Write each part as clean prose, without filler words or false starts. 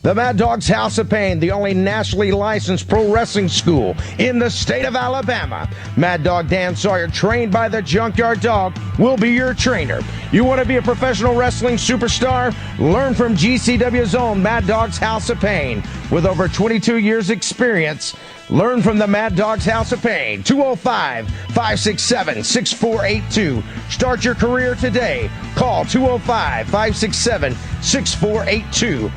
The Maddog's House of Pain, the only nationally licensed pro wrestling school in the state of Alabama. Mad Dog Dan Sawyer, trained by the Junkyard Dog, will be your trainer. You want to be a professional wrestling superstar? Learn from GCW's own Mad Dog's House of Pain. With over 22 years experience, learn from the Mad Dog's House of Pain. 205-567-6482. Start your career today. Call 205-567-6482.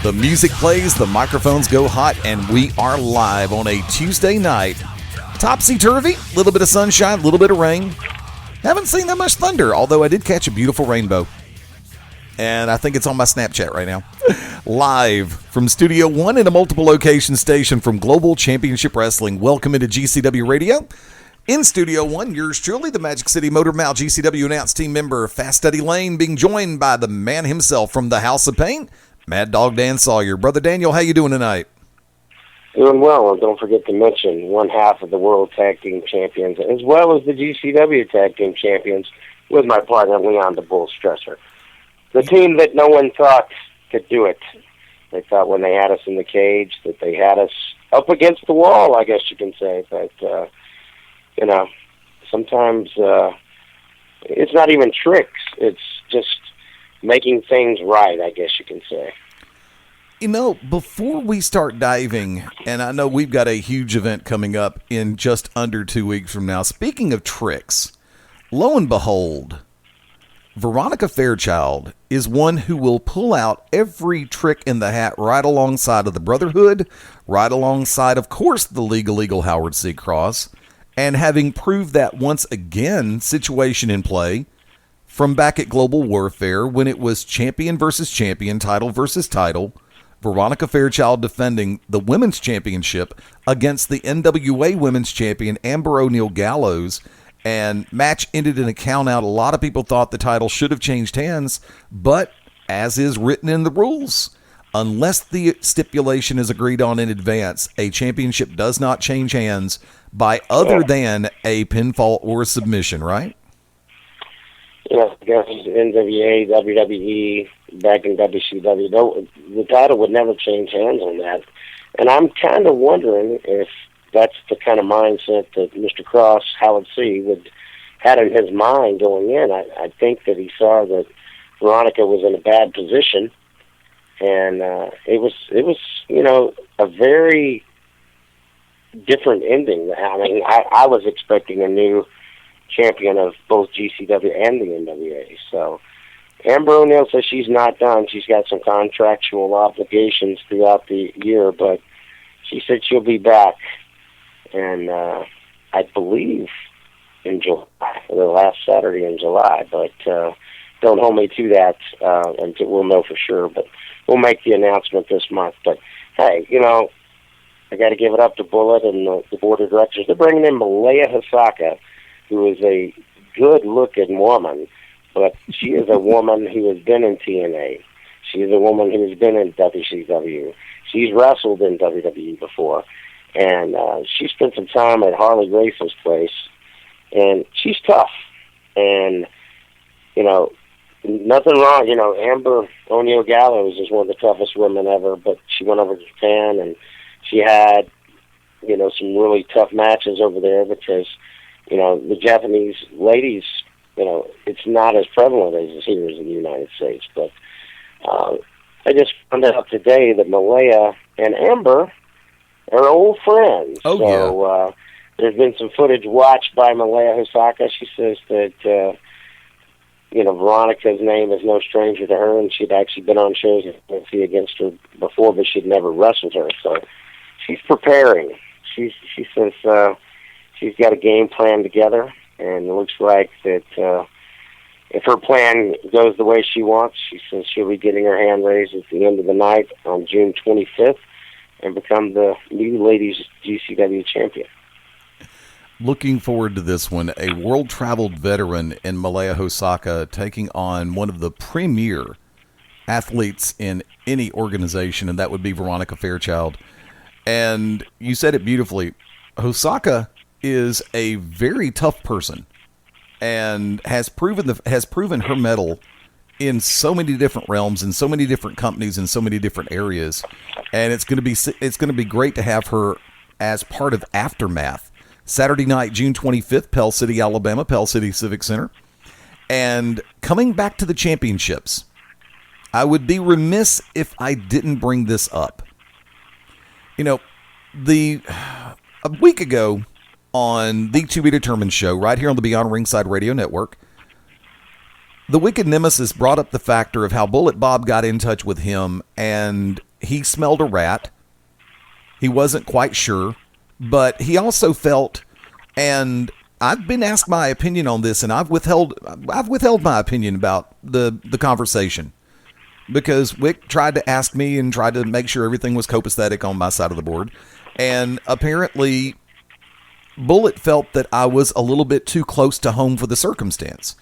The music plays, the microphones go hot, and we are live on a Tuesday night. Topsy-turvy, a little bit of sunshine, a little bit of rain. Haven't seen that much thunder, although I did catch a beautiful rainbow. And I think it's on my Snapchat right now. Live from Studio 1 in a multiple location station from Global Championship Wrestling. Welcome into GCW Radio. In Studio 1, yours truly, the Magic City Motor Mouth GCW announced team member Fast Eddie Layne, being joined by the man himself from the House of Pain, Mad Dog Dan Sawyer. Brother Daniel, how you doing tonight? Doing well, and don't forget to mention one half of the World Tag Team Champions, as well as the GCW Tag Team Champions, with my partner, Leon the Bull Stresser. The team that no one thought could do it. They thought when they had us in the cage that they had us up against the wall, I guess you can say. But, sometimes it's not even tricks. It's just making things right, I guess you can say. Before we start diving, and I know we've got a huge event coming up in just under 2 weeks from now. Speaking of tricks, lo and behold, Veronica Fairchild is one who will pull out every trick in the hat right alongside of the Brotherhood, right alongside, of course, the Legal Howard C. Cross, and having proved that once again situation in play from back at Global Warfare when it was champion versus champion, title versus title, Veronica Fairchild defending the women's championship against the NWA women's champion, Amber O'Neal Gallows, and match ended in a count out. A lot of people thought the title should have changed hands, but as is written in the rules, unless the stipulation is agreed on in advance, a championship does not change hands by other than a pinfall or submission, right? I guess NWA, WWE, back in WCW, the title would never change hands on that. And I'm kind of wondering if that's the kind of mindset that Mr. Cross, Howard C., had in his mind going in. I think that he saw that Veronica was in a bad position, and it was a very different ending. I mean, I was expecting a new champion of both GCW and the NWA. So Amber O'Neal says she's not done. She's got some contractual obligations throughout the year, but she said she'll be back. And I believe in July, the last Saturday in July, but don't hold me to that until we'll know for sure. But we'll make the announcement this month. But hey, I got to give it up to Bullet and the board of directors. They're bringing in Malaya Hisaka, who is a good-looking woman, but she is a woman who has been in TNA. She is a woman who has been in WCW. She's wrestled in WWE before, and she spent some time at Harley Race's place, and she's tough. And, nothing wrong. Amber O'Neal Gallows is one of the toughest women ever, but she went over to Japan, and she had, some really tough matches over there because the Japanese ladies, it's not as prevalent as it is in the United States. But I just found out today that Malaya and Amber are old friends. There's been some footage watched by Malaya Hisaka. She says that, Veronica's name is no stranger to her, and she'd actually been on shows against her before, but she'd never wrestled her. So she's preparing. She says she's got a game plan together, and it looks like that if her plan goes the way she wants, she says she'll be getting her hand raised at the end of the night on June 25th and become the new ladies GCW champion. Looking forward to this one. A world-traveled veteran in Malaya Hosaka taking on one of the premier athletes in any organization, and that would be Veronica Fairchild. And you said it beautifully. Hosaka is a very tough person and has proven her mettle in so many different realms, in so many different companies, in so many different areas. And it's going to be great to have her as part of Aftermath. Saturday night, June 25th, Pell City, Alabama, Pell City Civic Center. And coming back to the championships, I would be remiss if I didn't bring this up. You know, a week ago on the To Be Determined show, right here on the Beyond Ringside Radio Network, the Wicked Nemesis brought up the factor of how Bullet Bob got in touch with him and he smelled a rat. He wasn't quite sure. But he also felt, and I've been asked my opinion on this, and I've withheld my opinion about the conversation because Wick tried to ask me and tried to make sure everything was copacetic on my side of the board, and apparently Bullet felt that I was a little bit too close to home for the circumstance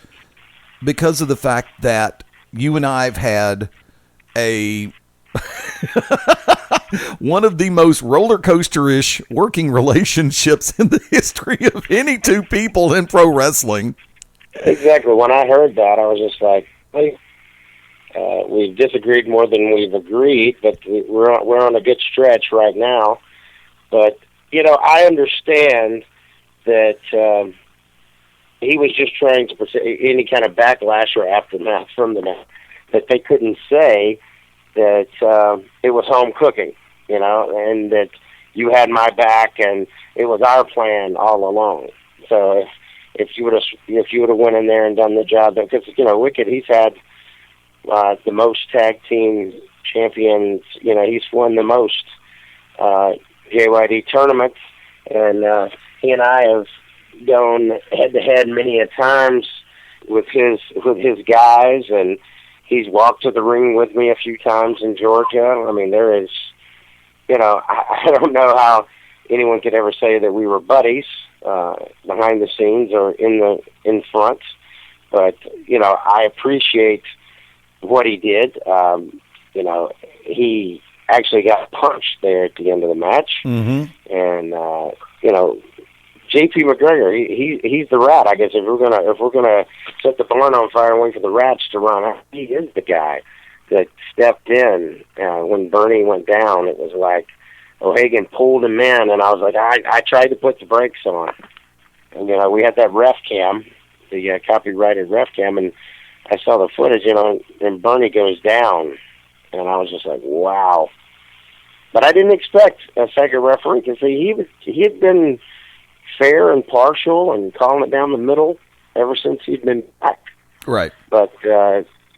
because of the fact that you and I have had a one of the most roller coaster-ish working relationships in the history of any two people in pro wrestling. Exactly. When I heard that, I was just like, hey, we've disagreed more than we've agreed, but we're on a good stretch right now. But, you know, I understand that he was just trying to present any kind of backlash or aftermath from the match, that they couldn't say that it was home cooking, you know, and that you had my back and it was our plan all along. So if you would have went in there and done the job, because, you know, Wicked, he's had the most tag team champions, you know, he's won the most JYD tournaments, and he and I have gone head to head many a times with his guys, and he's walked to the ring with me a few times in Georgia. I mean, there is, you know, I don't know how anyone could ever say that we were buddies behind the scenes or in front, but, you know, I appreciate what he did. You know, he actually got punched there at the end of the match, and you know, JP McGregor, he's the rat. I guess if we're gonna set the barn on fire and wait for the rats to run out, he is the guy that stepped in when Bernie went down. It was like O'Hagan pulled him in, and I was like, I tried to put the brakes on, and you know, we had that ref cam, the copyrighted ref cam, and I saw the footage, you know, and Bernie goes down, and I was just like, wow. But I didn't expect a second referee, because he had been fair and partial and calling it down the middle ever since he'd been back. Right. But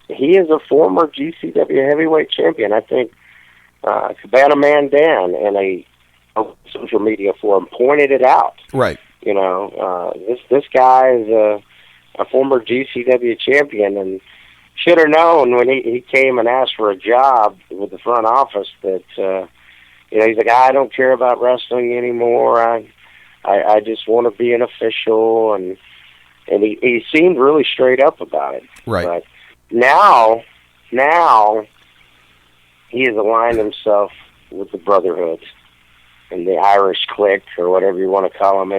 he is a former GCW heavyweight champion. I think Cabana Man Dan in a social media forum pointed it out. Right. You know, this guy is a former GCW champion, and should have known when he came and asked for a job with the front office that, you know, he's like, I don't care about wrestling anymore. I just want to be an official, and he seemed really straight up about it. Right. But now he has aligned himself with the Brotherhood and the Irish clique, or whatever you want to call them,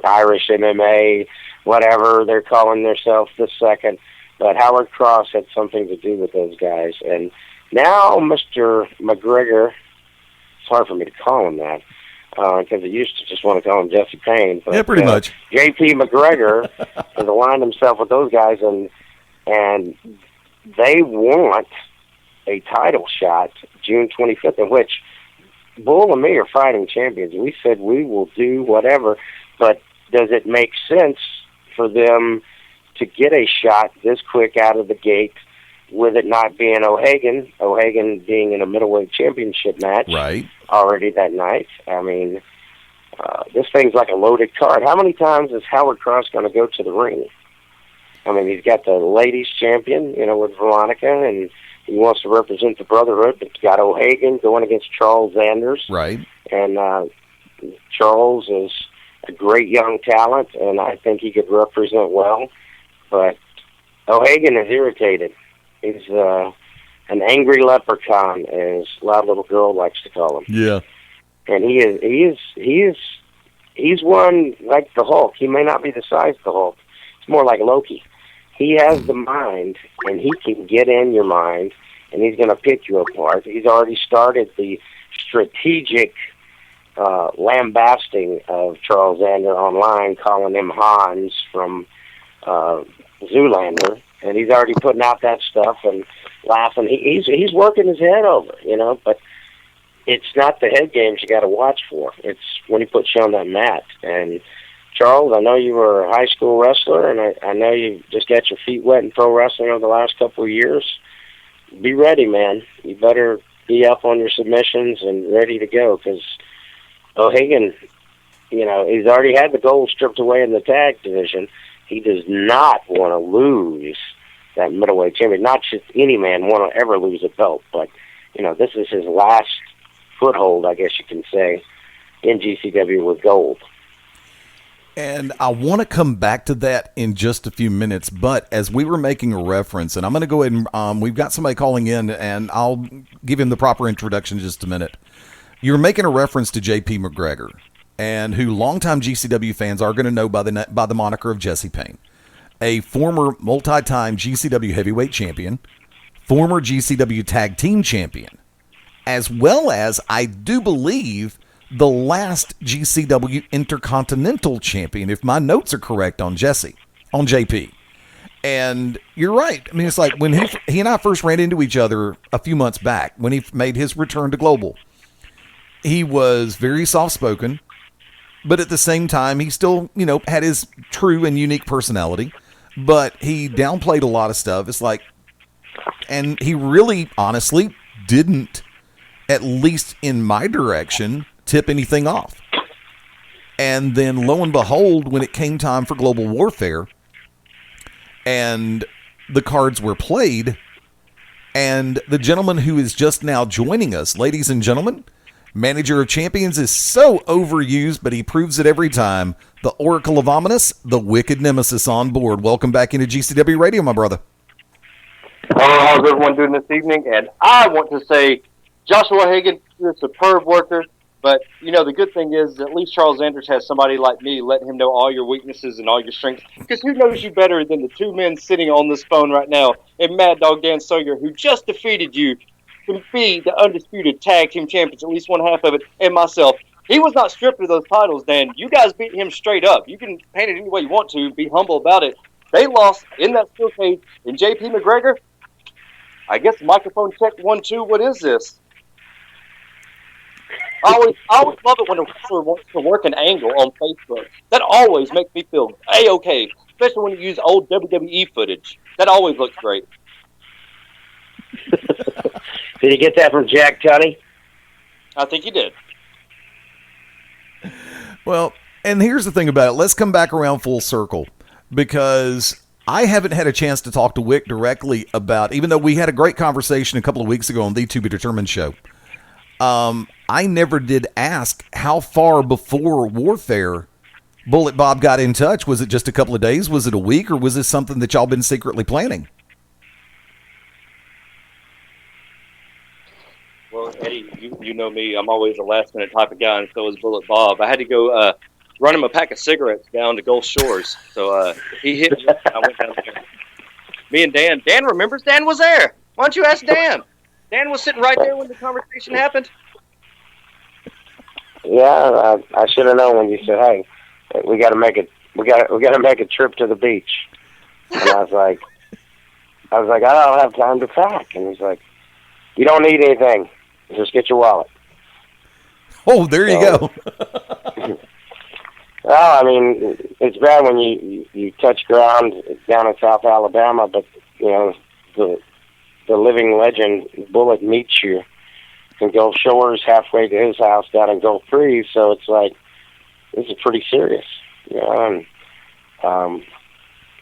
Irish MMA, whatever they're calling themselves this second. But Howard Cross had something to do with those guys, and now Mr. McGregor, it's hard for me to call him that, because I used to just want to call him Jesse Payne. But, yeah, pretty much. JP McGregor has aligned himself with those guys, and they want a title shot June 25th, in which Bull and me are fighting champions. We said we will do whatever, but does it make sense for them to get a shot this quick out of the gate, with it not being O'Hagan being in a middleweight championship match right already that night? I mean, this thing's like a loaded card. How many times is Howard Cross going to go to the ring? I mean, he's got the ladies champion, you know, with Veronica, and he wants to represent the Brotherhood, but he's got O'Hagan going against Charles Anders. Right. And Charles is a great young talent, and I think he could represent well. But O'Hagan is irritated. He's an angry leprechaun, as Loud Little Girl likes to call him. Yeah. And he's one like the Hulk. He may not be the size of the Hulk. It's more like Loki. He has the mind, and he can get in your mind, and he's going to pick you apart. He's already started the strategic lambasting of Charles Xander online, calling him Hans from Zoolander, and he's already putting out that stuff and laughing. He's working his head over, but it's not the head games you got to watch for. It's when he puts you on that mat. And Charles, I know you were a high school wrestler, and I know you just got your feet wet in pro wrestling over the last couple of years. Be ready, man. You better be up on your submissions and ready to go, because O'Hagan, he's already had the gold stripped away in the tag division. He does not want to lose that middleweight champion. Not just any man want to ever lose a belt, but, this is his last foothold, I guess you can say, in GCW with gold. And I want to come back to that in just a few minutes, but as we were making a reference, and I'm going to go ahead and we've got somebody calling in, and I'll give him the proper introduction in just a minute. You're making a reference to J.P. McGregor, and who longtime GCW fans are going to know by the moniker of Jesse Payne, a former multi-time GCW heavyweight champion, former GCW tag team champion, as well as, I do believe, the last GCW Intercontinental Champion, if my notes are correct on JP. And you're right. I mean, it's like when he and I first ran into each other a few months back, when he made his return to Global, he was very soft-spoken, but at the same time, he still, had his true and unique personality, but he downplayed a lot of stuff. It's like, and he really, honestly, didn't, at least in my direction, tip anything off. And then lo and behold, when it came time for Global Warfare and the cards were played, and the gentleman who is just now joining us, ladies and gentlemen, Manager of Champions is so overused, but he proves it every time. The Oracle of Ominous, the Wicked Nemesis on board. Welcome back into GCW Radio, my brother. How's everyone doing this evening? And I want to say, Joshua Hagan, you're a superb worker. But, the good thing is at least Charles Anders has somebody like me letting him know all your weaknesses and all your strengths. Because who knows you better than the two men sitting on this phone right now, and Maddog Dan Sawyer, who just defeated you to be the undisputed tag team champions, at least one half of it, and myself. He was not stripped of those titles, Dan. You guys beat him straight up. You can paint it any way you want to. Be humble about it. They lost in that steel cage. And J.P. McGregor, I guess microphone check 1, 2. What is this? I always love it when a wrestler wants to work an angle on Facebook. That always makes me feel A-okay, especially when you use old WWE footage. That always looks great. Did you get that from Jack Tunney? I think you did. Well, and here's the thing about it. Let's come back around full circle, because I haven't had a chance to talk to Wick directly about, even though we had a great conversation a couple of weeks ago on the To Be Determined show. I never did ask how far before Warfare Bullet Bob got in touch. Was it just a couple of days? Was it a week? Or was this something that y'all been secretly planning? Well, Eddie, you know me. I'm always a last-minute type of guy, and so is Bullet Bob. I had to go run him a pack of cigarettes down to Gulf Shores. So he hit me. I went down there. Me and Dan. Dan remembers. Dan was there. Why don't you ask Dan? Dan was sitting right there when the conversation happened. Yeah, I should have known when you said, "Hey, we got to make it. We got to make a trip to the beach." And I was like, I don't have time to pack. And he's like, "You don't need anything. Just get your wallet." Oh, there you go. Well, I mean, it's bad when you touch ground down in South Alabama, but the living legend Bullet meets you in Gulf Shores halfway to his house down in Gulf Breeze, so it's like, this is pretty serious. And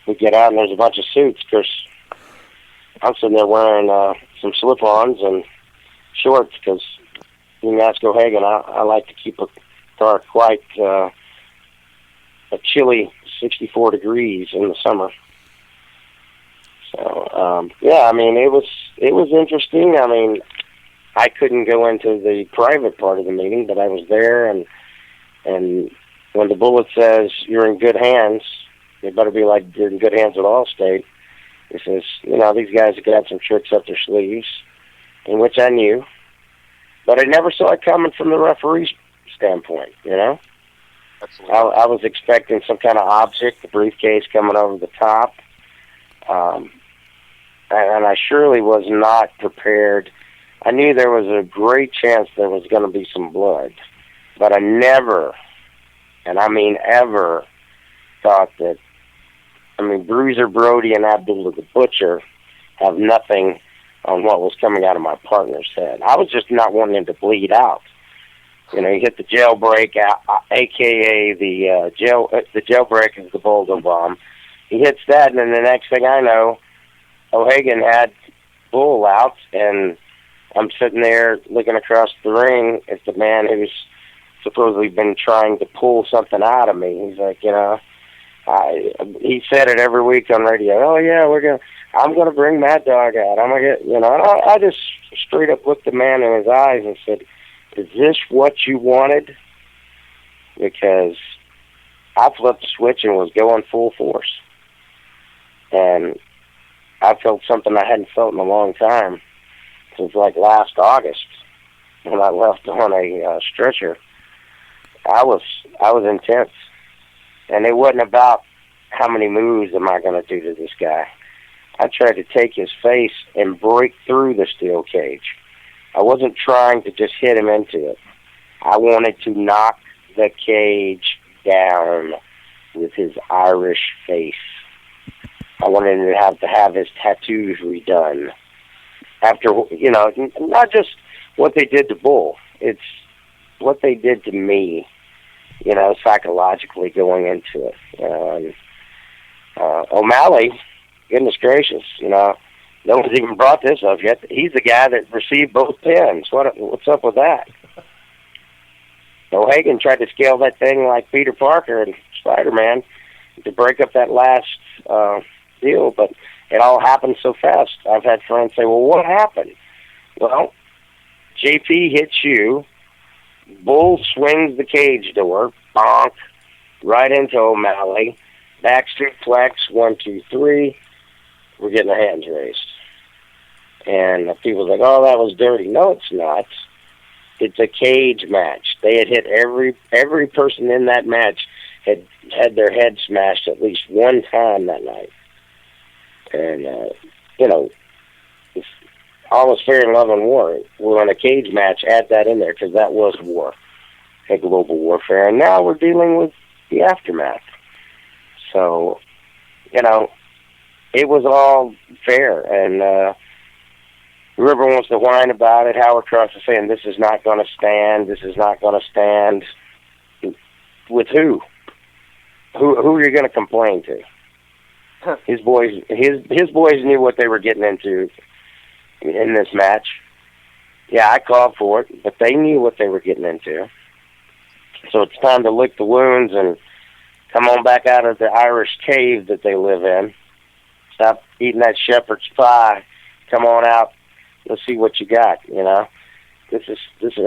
we get out and there's a bunch of suits. Of course, I'm sitting there wearing some slip-ons and shorts, because you can ask O'Hagan, I like to keep a car quite a chilly 64 degrees in the summer. So, yeah, I mean, it was interesting. I mean, I couldn't go into the private part of the meeting, but I was there, and when the bullet says you're in good hands, it better be like you're in good hands at Allstate. It says, you know, these guys have got some tricks up their sleeves, in which I knew, but I never saw it coming from the referee's standpoint, you know? Absolutely. I was expecting some kind of object, the briefcase coming over the top, and I surely was not prepared. I knew there was a great chance there was going to be some blood, but I never, and I mean ever, thought that, I mean, Bruiser Brody and Abdullah the Butcher have nothing on what was coming out of my partner's head. I was just not wanting him to bleed out. You know, he hit the jailbreak, a.k.a. the jailbreak is the Bulldog Bomb. He hits that, and then the next thing I know, O'Hagan had Bull out, and I'm sitting there looking across the ring at the man who's supposedly been trying to pull something out of me. He's like, you know, he said it every week on radio. Oh yeah, I'm gonna bring Maddog out. I'm gonna get, you know. And I just straight up looked the man in his eyes and said, "Is this what you wanted?" Because I flipped the switch and was going full force, and I felt something I hadn't felt in a long time. Since like last August when I left on a stretcher. I was intense. And it wasn't about how many moves am I going to do to this guy. I tried to take his face and break through the steel cage. I wasn't trying to just hit him into it. I wanted to knock the cage down with his Irish face. I wanted him to have his tattoos redone. After, you know, not just what they did to Bull, it's what they did to me, you know, psychologically going into it. You know, and O'Malley, goodness gracious, you know, no one's even brought this up yet. He's the guy that received both pins. What's up with that? O'Hagan tried to scale that thing like Peter Parker and Spider-Man to break up that last deal, but it all happened so fast. I've had friends say, well, what happened? Well, JP hits you, Bull swings the cage door, bonk, right into O'Malley, back suplex, 1, 2, 3, we're getting our hands raised. And people's like, oh, that was dirty. No, it's not. It's a cage match. They had hit every person in that match had their head smashed at least one time that night. And, you know, it's almost fair in love and war. Well, in a cage match, add that in there, because that was war, a global warfare. And now we're dealing with the aftermath. So, you know, it was all fair. And whoever wants to whine about it, Howard Cross is saying, this is not going to stand, this is not going to stand. With who? Who are you going to complain to? His boys knew what they were getting into in this match. Yeah, I called for it, but they knew what they were getting into. So it's time to lick the wounds and come on back out of the Irish cave that they live in. Stop eating that shepherd's pie. Come on out. Let's see what you got, you know. This is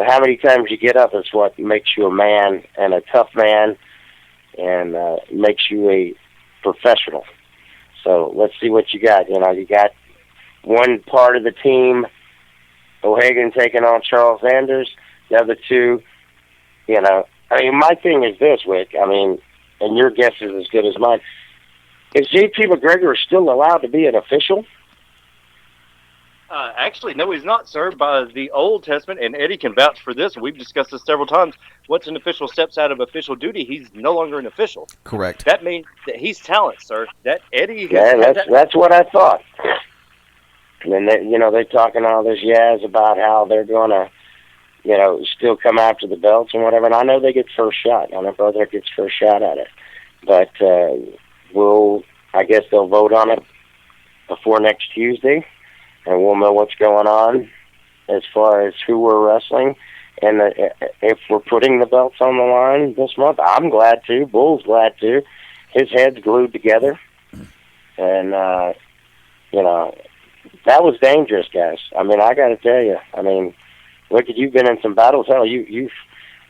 how many times you get up is what makes you a man, and a tough man, and makes you a professional. So let's see what you got. You know, you got one part of the team, O'Hagan taking on Charles Anders. The other two, you know, I mean, my thing is this, Wick. I mean, and your guess is as good as mine. Is J.P. McGregor still allowed to be an official? Actually, no, he's not, sir. By the Old Testament, and Eddie can vouch for this, we've discussed this several times, once an official steps out of official duty, he's no longer an official. Correct. That means that he's talent, sir. That Eddie... Yeah, that's what I thought. And then, they're talking all this jazz about how they're going to, you know, still come after the belts and whatever. And I know they get first shot. I know Brother gets first shot at it. But I guess they'll vote on it before next Tuesday. And we'll know what's going on as far as who we're wrestling. And if we're putting the belts on the line this month, I'm glad to. Bull's glad to. His head's glued together. And, you know, that was dangerous, guys. I mean, I got to tell you. I mean, look at, you've been in some battles. Hell, you've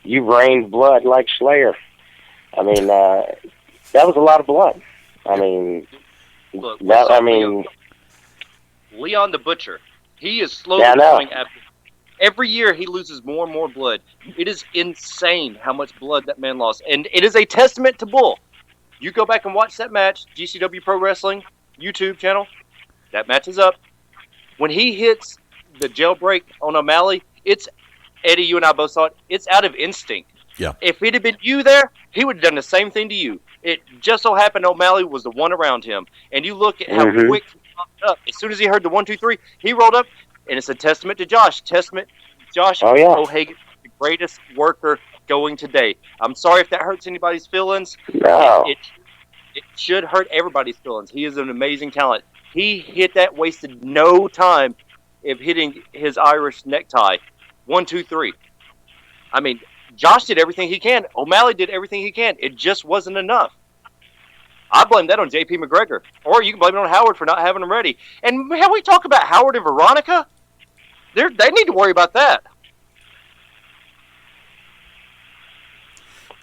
rained blood like Slayer. I mean, that was a lot of blood. I mean, Look, Leon the Butcher, he is slowly going after. Every year he loses more and more blood. It is insane how much blood that man lost. And it is a testament to Bull. You go back and watch that match, GCW Pro Wrestling YouTube channel. That match is up. When he hits the jailbreak on O'Malley, it's, Eddie, you and I both saw it, it's out of instinct. Yeah. If it had been you there, he would have done the same thing to you. It just so happened O'Malley was the one around him. And you look at how quick he popped up. As soon as he heard the 1, 2, 3, he rolled up. And it's a testament to Josh. Josh O'Hagan, the greatest worker going today. I'm sorry if that hurts anybody's feelings. No. It should hurt everybody's feelings. He is an amazing talent. He hit that, wasted no time of hitting his Irish necktie. 1, 2, 3. I mean, Josh did everything he can. O'Malley did everything he can. It just wasn't enough. I blame that on J.P. McGregor. Or you can blame it on Howard for not having them ready. And how we talk about Howard and Veronica, they need to worry about that.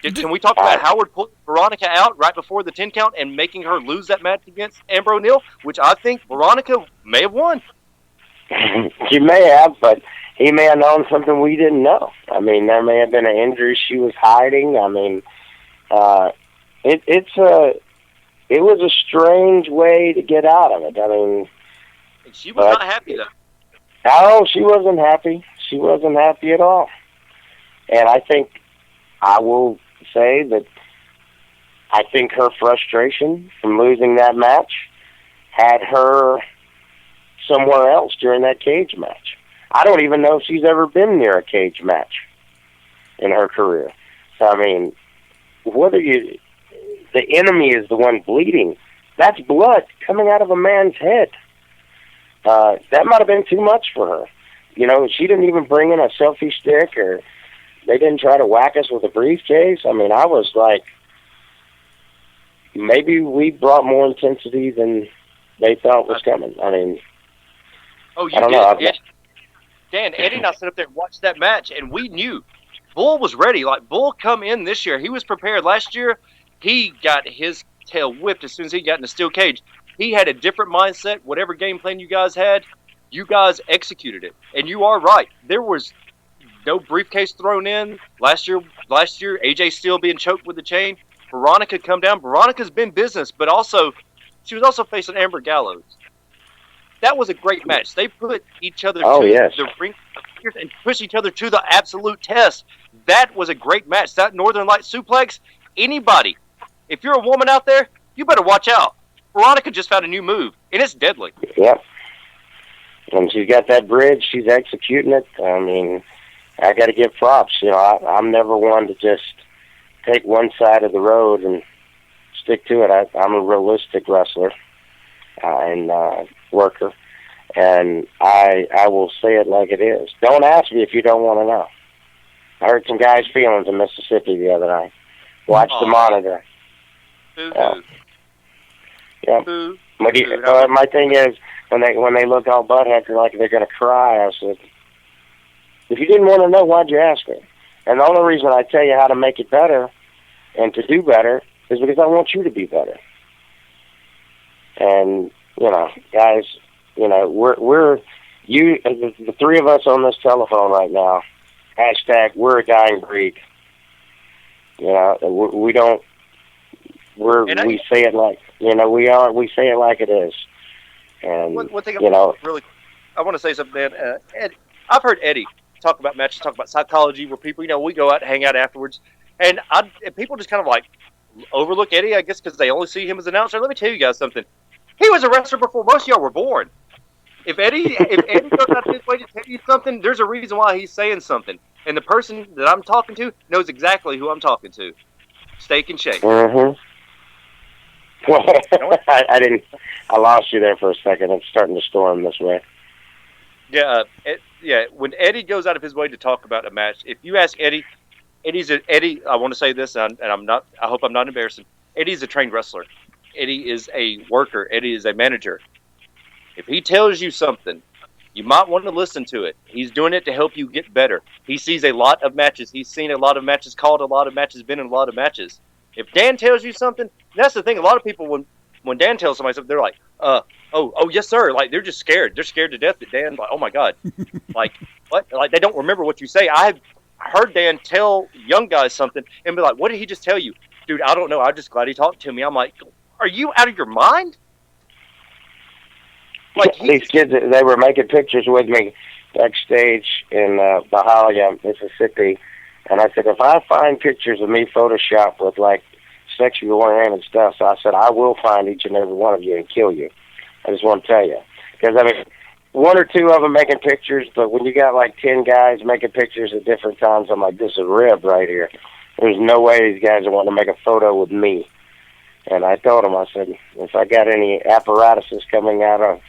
Can we talk about Howard pulling Veronica out right before the 10 count and making her lose that match against Amber O'Neal, which I think Veronica may have won? She may have, but he may have known something we didn't know. I mean, there may have been an injury she was hiding. I mean, it was a strange way to get out of it. I mean, and she was not happy though. No, she wasn't happy. She wasn't happy at all. And I think I will say that I think her frustration from losing that match had her somewhere else during that cage match. I don't even know if she's ever been near a cage match in her career. So, I mean, the enemy is the one bleeding. That's blood coming out of a man's head. That might have been too much for her. You know, she didn't even bring in a selfie stick, or they didn't try to whack us with a briefcase. I mean, I was like, maybe we brought more intensity than they thought was coming. I mean, I don't know. Dan, Eddie and I sat up there and watched that match, and we knew Bull was ready. Like, Bull come in this year. He was prepared. Last year, he got his tail whipped as soon as he got in the steel cage. He had a different mindset. Whatever game plan you guys had, you guys executed it. And you are right. There was no briefcase thrown in. Last year, AJ still being choked with the chain. Veronica come down. Veronica's been business, but also she was also facing Amber Gallows. That was a great match. They put each other to the ring and pushed each other to the absolute test. That was a great match. That Northern Light suplex, anybody, if you're a woman out there, you better watch out. Veronica just found a new move, and it's deadly. Yep. And she's got that bridge. She's executing it. I mean, I got to give props. You know, I'm never one to just take one side of the road and stick to it. I'm a realistic wrestler and worker, and I will say it like it is. Don't ask me if you don't want to know. I hurt some guys' feelings in Mississippi the other night. Watch the monitor. Yeah. My thing is, when they look all butthead, like they're going to cry, I said, if you didn't want to know, why'd you ask me? And the only reason I tell you how to make it better and to do better is because I want you to be better. And, you know, guys, you know, the three of us on this telephone right now, hashtag, we're a dying breed. You know, we say it like, you know, we say it like it is. And, one thing you know, really, I want to say something, man. Eddie, I've heard Eddie talk about matches, talk about psychology, where people, you know, we go out and hang out afterwards, and people just kind of like overlook Eddie, I guess, because they only see him as an announcer. Let me tell you guys something. He was a wrestler before most of y'all were born. If Eddie goes out his way to tell you something, there's a reason why he's saying something. And the person that I'm talking to knows exactly who I'm talking to. Steak and Shake. Mm-hmm. I lost you there for a second. It's starting to storm this way. When Eddie goes out of his way to talk about a match, if you ask Eddie, Eddie. I want to say this, and I'm not. I hope I'm not embarrassing. Eddie's a trained wrestler. Eddie is a worker. Eddie is a manager. If he tells you something, you might want to listen to it. He's doing it to help you get better. He sees a lot of matches. He's seen a lot of matches, called a lot of matches, been in a lot of matches. If Dan tells you something, that's the thing. A lot of people, when Dan tells somebody something, they're like, oh, yes, sir. Like, they're just scared. They're scared to death that Dan's like, oh, my God. Like, what? Like, they don't remember what you say. I've heard Dan tell young guys something and be like, what did he just tell you? Dude, I don't know. I'm just glad he talked to me. I'm like, are you out of your mind? Like, these kids, they were making pictures with me backstage in Bahia, Mississippi. And I said, if I find pictures of me photoshopped with, like, sexual oriented stuff, so I said, I will find each and every one of you and kill you. I just want to tell you. Because, I mean, one or two of them making pictures, but when you got, like, 10 guys making pictures at different times, I'm like, this is rib right here. There's no way these guys are wanting to make a photo with me. And I told them, I said, if I got any apparatuses coming out of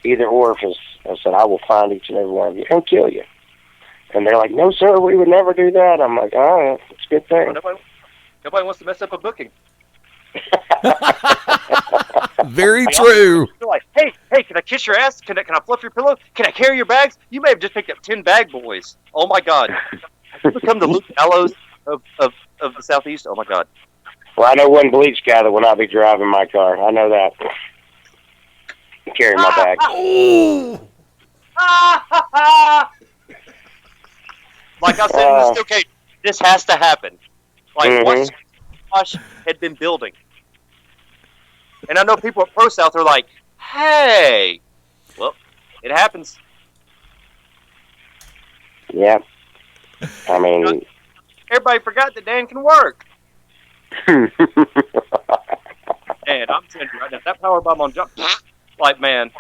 either orifice, I said, I will find each and every one of you and kill you. And they're like, no, sir, we would never do that. I'm like, all right, it's a good thing. Well, nobody wants to mess up a booking. Very true. They're like, hey, can I kiss your ass? Can I fluff your pillow? Can I carry your bags? You may have just picked up 10 bag boys. Oh, my God. Have you become the Luke Gallows of the Southeast? Oh, my God. Well, I know one bleach guy that will not be driving my car. I know that. Carry my bag. Like I said in the steel cage, this has to happen. Like what Josh had been building. And I know people at Pro South are like, hey, well, it happens. Yeah. I mean, everybody forgot that Dan can work. And I'm telling you right now, that powerbomb on Josh, like, man,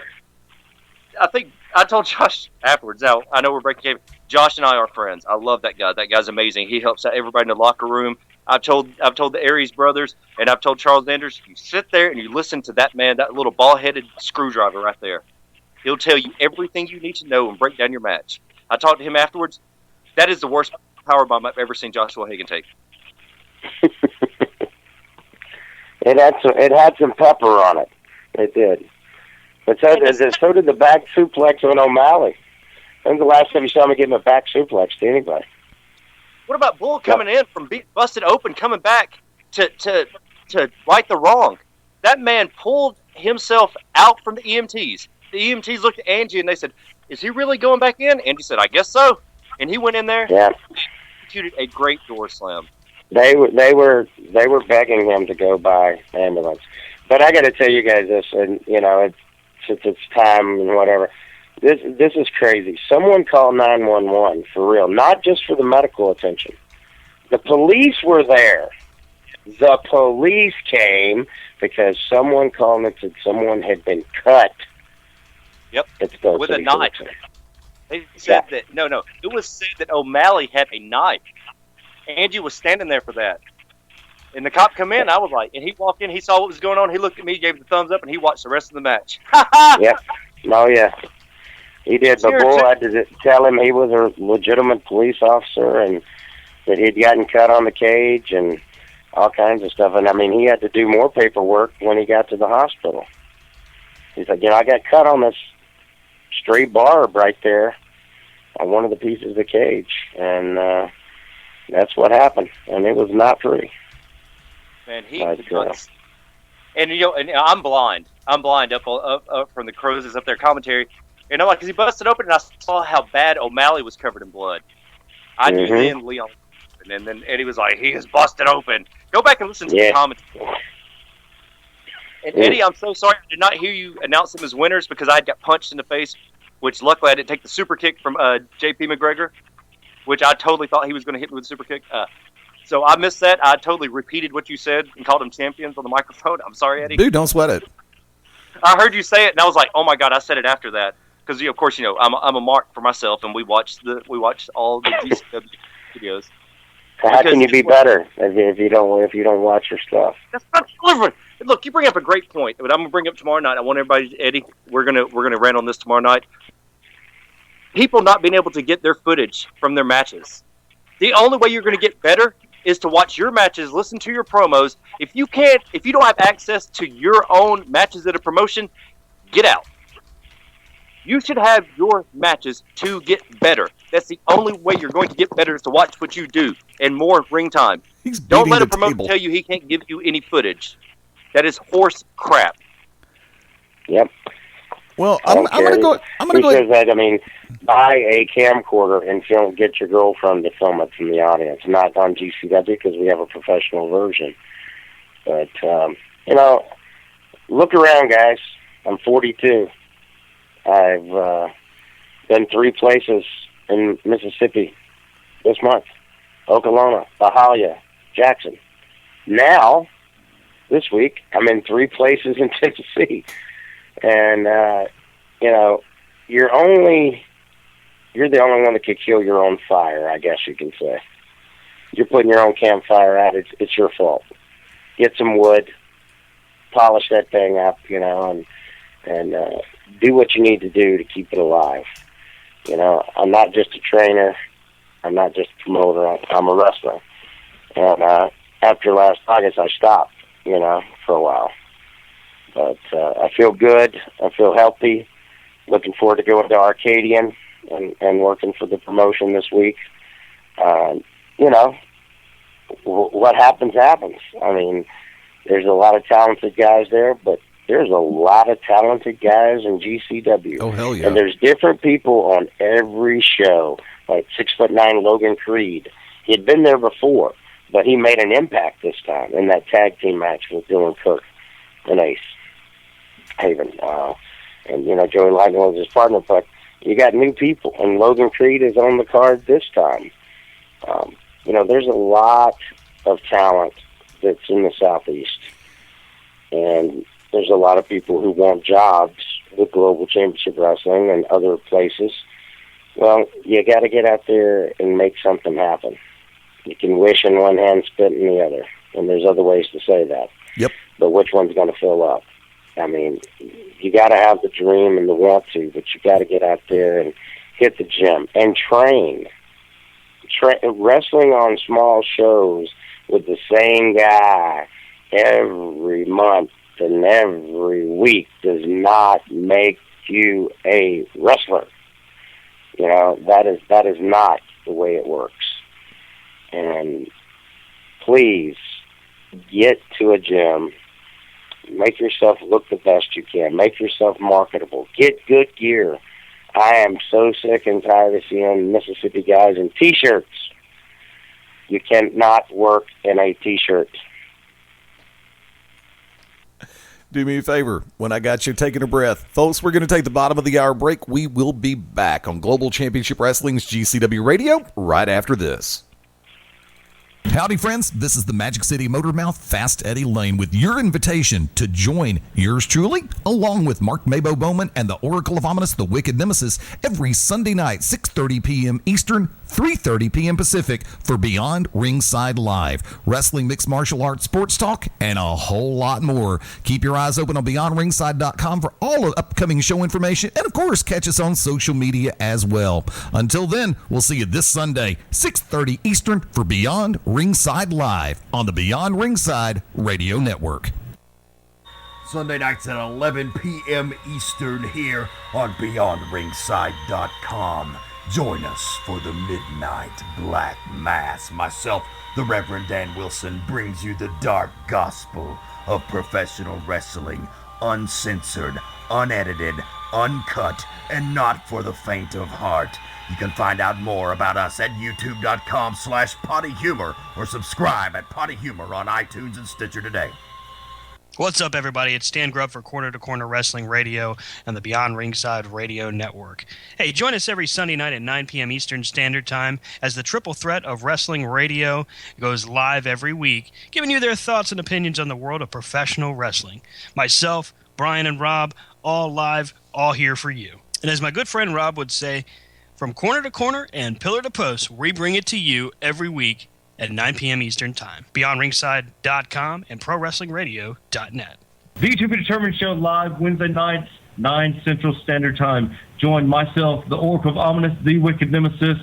I think I told Josh afterwards. Now, I know we're breaking game. Josh and I are friends. I love that guy. That guy's amazing. He helps out everybody in the locker room. I've told the Aries brothers, and I've told Charles Anders, you sit there and you listen to that man, that little ball-headed screwdriver right there. He'll tell you everything you need to know and break down your match. I talked to him afterwards. That is the worst powerbomb I've ever seen Joshua Hagan take. It had some pepper on it. It did. But so did the back suplex on O'Malley. When's the last time you saw me give him a back suplex to anybody? What about Bull coming in from being busted open, coming back to right the wrong? That man pulled himself out from the EMTs. The EMTs looked at Angie and they said, is he really going back in? Angie said, I guess so. And he went in there. Yeah. Executed a great door slam. They were begging him to go by ambulance. But I got to tell you guys this, and since it's time and whatever, this is crazy. Someone called 911 for real, not just for the medical attention. The police were there. The police came because someone called and said someone had been cut. Yep, with a knife. They said that it was said that O'Malley had a knife. Angie was standing there for that. And the cop come in, I was like, and he walked in, he saw what was going on, he looked at me, gave the thumbs up, and he watched the rest of the match. Yeah. Oh, yeah. He did. But Bull had to tell him he was a legitimate police officer and that he'd gotten cut on the cage and all kinds of stuff. And, I mean, he had to do more paperwork when he got to the hospital. He's like, I got cut on this stray barb right there on one of the pieces of the cage. And that's what happened. And it was not pretty. Man, and I'm blind. I'm blind up from the Crows up there commentary. And I'm like, because he busted open, and I saw how bad O'Malley was covered in blood. I knew then Leon, and then Eddie was like, he is busted open. Go back and listen to the commentary. And Eddie, I'm so sorry I did not hear you announce them as winners because I got punched in the face, which luckily I didn't take the super kick from J.P. McGregor, which I totally thought he was going to hit me with a super kick. So I missed that. I totally repeated what you said and called them champions on the microphone. I'm sorry, Eddie. Dude, don't sweat it. I heard you say it, and I was like, "Oh my God!" I said it after that because, of course, I'm a mark for myself, and we watched all the GCW videos. How can you be better if you don't watch your stuff? That's not delivering. Look, you bring up a great point, but I'm gonna bring up tomorrow night. I want everybody, Eddie. We're gonna rant on this tomorrow night. people not being able to get their footage from their matches. The only way you're going to get better is to watch your matches, listen to your promos. If you don't have access to your own matches at a promotion, get out. You should have your matches to get better. That's the only way you're going to get better, is to watch what you do and more ring time. Don't let a promoter tell you he can't give you any footage. That is horse crap. Yep. Well, I'm going to go. Says that, I mean, buy a camcorder and get your girlfriend to film it from the audience. Not on GCW, because we have a professional version. But, look around, guys. I'm 42. I've been 3 places in Mississippi this month. Oklahoma, Bahia, Jackson. Now, this week, I'm in 3 places in Tennessee. And, you're the only one that could kill your own fire, I guess you can say. You're putting your own campfire out. It's your fault. Get some wood, polish that thing up, and do what you need to do to keep it alive. I'm not just a trainer. I'm not just a promoter. I'm a wrestler. And after last August, I stopped, for a while. But I feel good. I feel healthy. Looking forward to going to Arcadian and working for the promotion this week. What happens, happens. I mean, there's a lot of talented guys there, but there's a lot of talented guys in GCW. Oh, hell yeah. And there's different people on every show, like 6'9" Logan Creed. He had been there before, but he made an impact this time in that tag team match with Dylan Cook and Ace Haven. And, Joey Layne was his partner, but you got new people, and Logan Creed is on the card this time. There's a lot of talent that's in the Southeast, and there's a lot of people who want jobs with Global Championship Wrestling and other places. Well, you got to get out there and make something happen. You can wish in one hand, spit in the other, and there's other ways to say that. Yep. But which one's going to fill up? I mean, you got to have the dream and the want to, but you got to get out there and hit the gym and train. Wrestling on small shows with the same guy every month and every week does not make you a wrestler. That is not the way it works. And please get to a gym. Make yourself look the best you can. Make yourself marketable. Get good gear. I am so sick and tired of seeing Mississippi guys in T-shirts. You cannot work in a T-shirt. Do me a favor when I got you taking a breath. Folks, we're going to take the bottom of the hour break. We will be back on Global Championship Wrestling's GCW Radio right after this. Howdy, friends. This is the Magic City Motormouth, Fast Eddie Layne, with your invitation to join yours truly, along with Mark Mabo Bowman and the Oracle of Ominous, the Wicked Nemesis, every Sunday night, 6:30 p.m. Eastern, 3:30 p.m. Pacific, for Beyond Ringside Live. Wrestling, mixed martial arts, sports talk, and a whole lot more. Keep your eyes open on BeyondRingside.com for all of upcoming show information, and of course, catch us on social media as well. Until then, we'll see you this Sunday, 6:30 Eastern, for Beyond Ringside Live on the Beyond Ringside Radio Network. Sunday nights at 11 p.m. Eastern here on BeyondRingside.com. Join us for the Midnight Black Mass. Myself, the Reverend Dan Wilson, brings you the dark gospel of professional wrestling, uncensored, unedited, uncut, and not for the faint of heart. You can find out more about us at youtube.com/pottyhumor or subscribe at Potty Humor on iTunes and Stitcher today. What's up, everybody? It's Stan Grubb for Corner to Corner Wrestling Radio and the Beyond Ringside Radio Network. Hey, join us every Sunday night at 9 p.m. Eastern Standard Time as the triple threat of wrestling radio goes live every week, giving you their thoughts and opinions on the world of professional wrestling. Myself, Brian, and Rob, all live, all here for you. And as my good friend Rob would say, from corner to corner and pillar to post, we bring it to you every week at 9 p.m. Eastern Time. BeyondRingside.com and ProWrestlingRadio.net. The To Be Determined show live Wednesday nights 9 Central Standard Time. Join myself, the Oracle of Ominous, the Wicked Nemesis,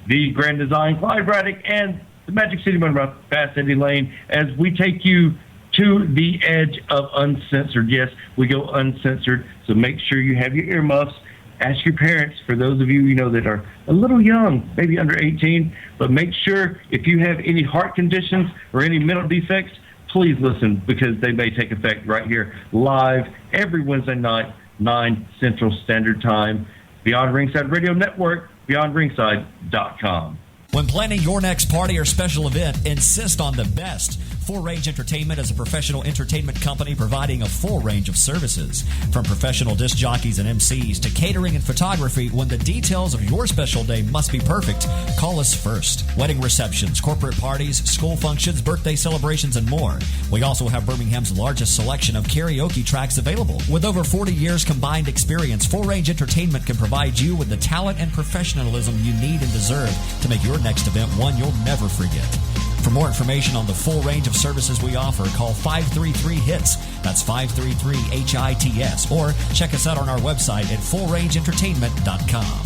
the Grand Design, Clyde Braddock, and the Magic City Runner, Fast Eddie Layne, as we take you to the edge of uncensored. Yes, we go uncensored, so make sure you have your earmuffs. Ask your parents, for those of you that are a little young, maybe under 18, but make sure if you have any heart conditions or any mental defects, please listen, because they may take effect right here live every Wednesday night, 9 Central Standard Time. Beyond Ringside Radio Network, beyondringside.com. When planning your next party or special event, insist on the best. Full Range Entertainment is a professional entertainment company providing a full range of services. From professional disc jockeys and MCs to catering and photography, when the details of your special day must be perfect, call us first. Wedding receptions, corporate parties, school functions, birthday celebrations, and more. We also have Birmingham's largest selection of karaoke tracks available. With over 40 years combined experience, Full Range Entertainment can provide you with the talent and professionalism you need and deserve to make your next event one you'll never forget. For more information on the full range of services we offer, call 533-HITS. That's 533-HITS. Or check us out on our website at fullrangeentertainment.com.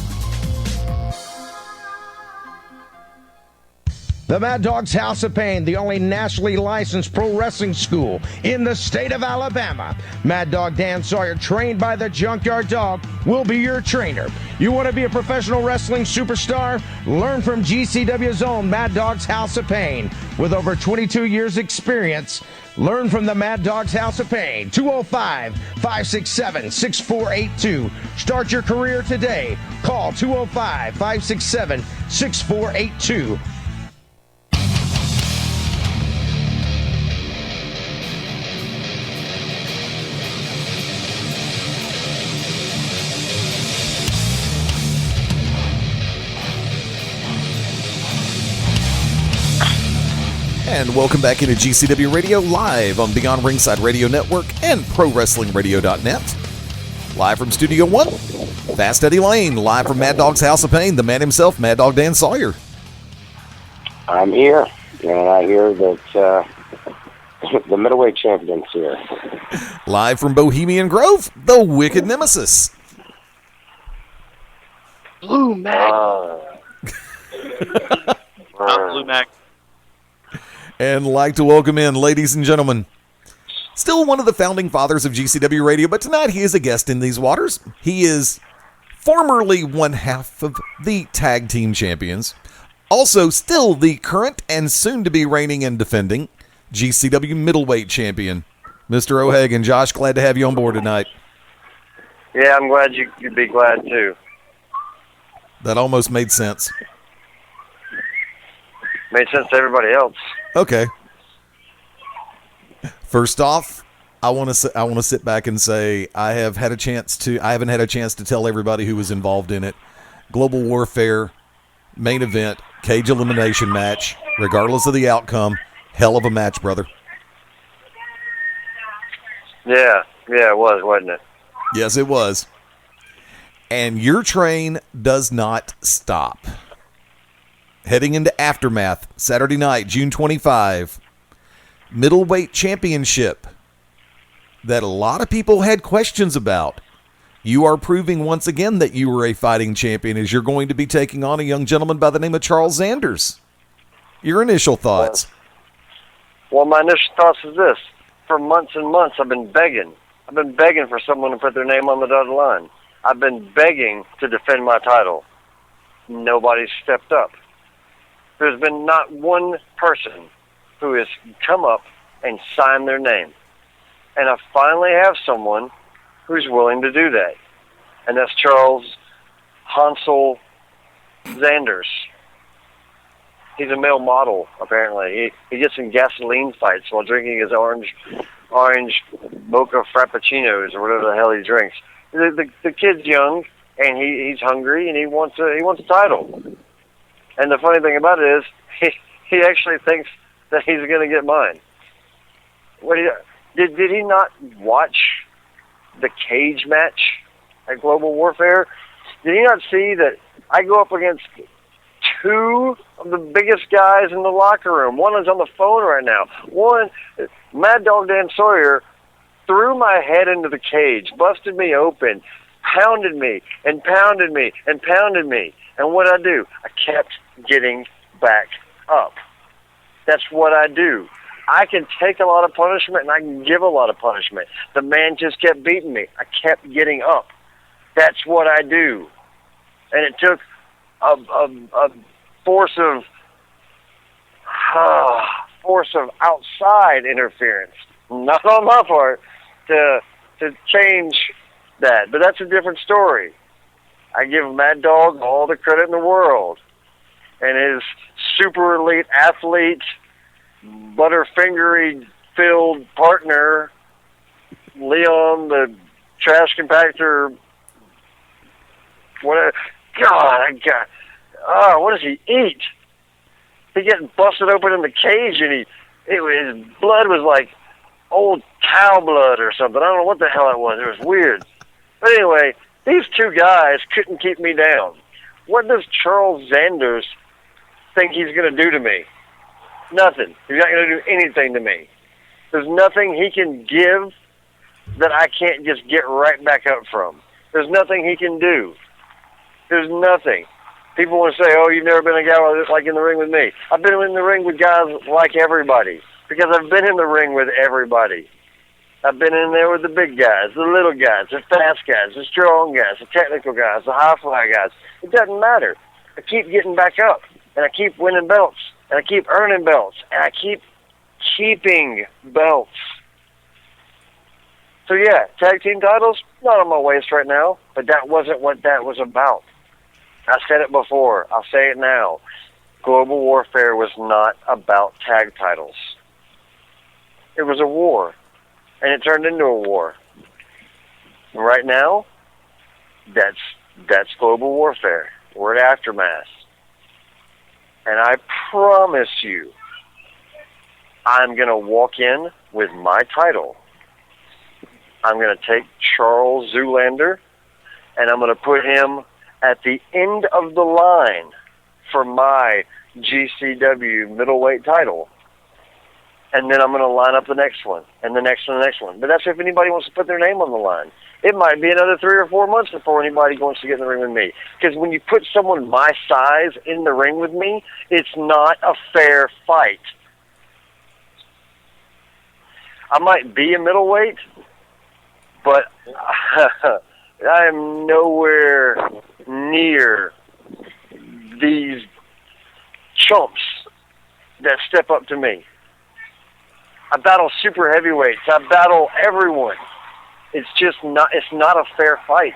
The Mad Dog's House of Pain, the only nationally licensed pro wrestling school in the state of Alabama. Mad Dog Dan Sawyer, trained by the Junkyard Dog, will be your trainer. You want to be a professional wrestling superstar? Learn from GCW's own Mad Dog's House of Pain. With over 22 years experience, learn from the Mad Dog's House of Pain. 205-567-6482. Start your career today. Call 205-567-6482. And welcome back into GCW Radio, live on Beyond Ringside Radio Network and ProWrestlingRadio.net. Live from Studio 1, Fast Eddie Layne, live from Mad Dog's House of Pain, the man himself, Mad Dog Dan Sawyer. I'm here, and I hear that the middleweight champion's here. Live from Bohemian Grove, the Wicked Nemesis. Blue Mag. Not Blue Mag. And like to welcome in, ladies and gentlemen, still one of the founding fathers of GCW Radio, but tonight he is a guest in these waters. He is formerly one half of the Tag Team Champions, also still the current and soon-to-be reigning and defending GCW Middleweight Champion, Mr. O'Hagan. Josh, glad to have you on board tonight. Yeah, I'm glad you'd be glad too. That almost made sense. Made sense to everybody else. Okay. First off, I want to sit back and say I haven't had a chance to tell everybody who was involved in it. Global Warfare, main event, cage elimination match, regardless of the outcome. Hell of a match, brother. Yeah, it was, wasn't it? Yes, it was. And your train does not stop. Heading into Aftermath, Saturday night, June 25, Middleweight Championship that a lot of people had questions about. You are proving once again that you were a fighting champion, as you're going to be taking on a young gentleman by the name of Charles Zanders. Your initial thoughts? Well, my initial thoughts is this. For months and months, I've been begging. I've been begging for someone to put their name on the dotted line. I've been begging to defend my title. Nobody's stepped up. There's been not one person who has come up and signed their name. And I finally have someone who's willing to do that. And that's Charles Hansel Zanders. He's a male model, apparently. He gets in gasoline fights while drinking his orange mocha frappuccinos or whatever the hell he drinks. The kid's young, and he's hungry, and he wants a title. And the funny thing about it is, he actually thinks that he's going to get mine. Did he not watch the cage match at Global Warfare? Did he not see that I go up against two of the biggest guys in the locker room? One is on the phone right now. One, Mad Dog Dan Sawyer, threw my head into the cage, busted me open, pounded me and pounded me and pounded me. And what I do? I kept getting back up. That's what I do. I can take a lot of punishment and I can give a lot of punishment. The man just kept beating me. I kept getting up. That's what I do. And it took a force of outside interference, not on my part, to change that. But that's a different story. I give Maddog all the credit in the world. And his super elite athlete, butterfingery-filled partner, Leon, the trash compactor, what does he eat? He getting busted open in the cage, and his blood was like old cow blood or something. I don't know what the hell it was. It was weird. But anyway, these two guys couldn't keep me down. What does Charles Zanders think he's going to do to me? Nothing. He's not going to do anything to me. There's nothing he can give that I can't just get right back up from. There's nothing he can do. There's nothing. People want to say, oh, you've never been a guy like in the ring with me. I've been in the ring with guys like everybody because I've been in the ring with everybody. I've been in there with the big guys, the little guys, the fast guys, the strong guys, the technical guys, the high-fly guys. It doesn't matter. I keep getting back up, and I keep winning belts, and I keep earning belts, and I keep keeping belts. So, yeah, tag team titles, not on my waist right now, but that wasn't what that was about. I said it before. I'll say it now. Global Warfare was not about tag titles. It was a war, and it turned into a war. And right now, that's Global Warfare. We're at Aftermath. And I promise you, I'm going to walk in with my title. I'm going to take Charles Zoolander, and I'm going to put him at the end of the line for my GCW middleweight title. And then I'm going to line up the next one, and the next one, and the next one. But that's if anybody wants to put their name on the line. It might be another 3 or 4 months before anybody wants to get in the ring with me. Because when you put someone my size in the ring with me, it's not a fair fight. I might be a middleweight, but I am nowhere near these chumps that step up to me. I battle super heavyweights. I battle everyone. It's not a fair fight.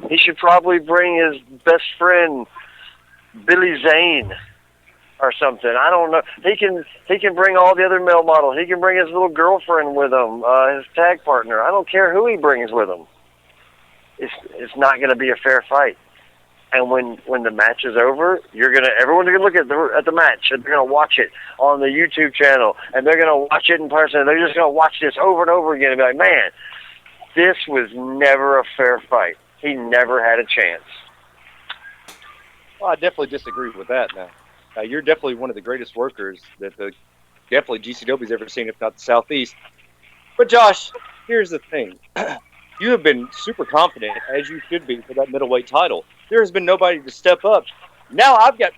He should probably bring his best friend, Billy Zane, or something. I don't know. He can bring all the other male models. He can bring his little girlfriend with him, his tag partner. I don't care who he brings with him. It's not going to be a fair fight. And when the match is over, everyone's going to look at the match, and they're going to watch it on the YouTube channel, and they're going to watch it in person. They're just going to watch this over and over again and be like, man, this was never a fair fight. He never had a chance. Well, I definitely disagree with that now. You're definitely one of the greatest workers that definitely GCW's ever seen, if not the Southeast. But, Josh, here's the thing. You have been super confident, as you should be, for that middleweight title. There has been nobody to step up. Now I've got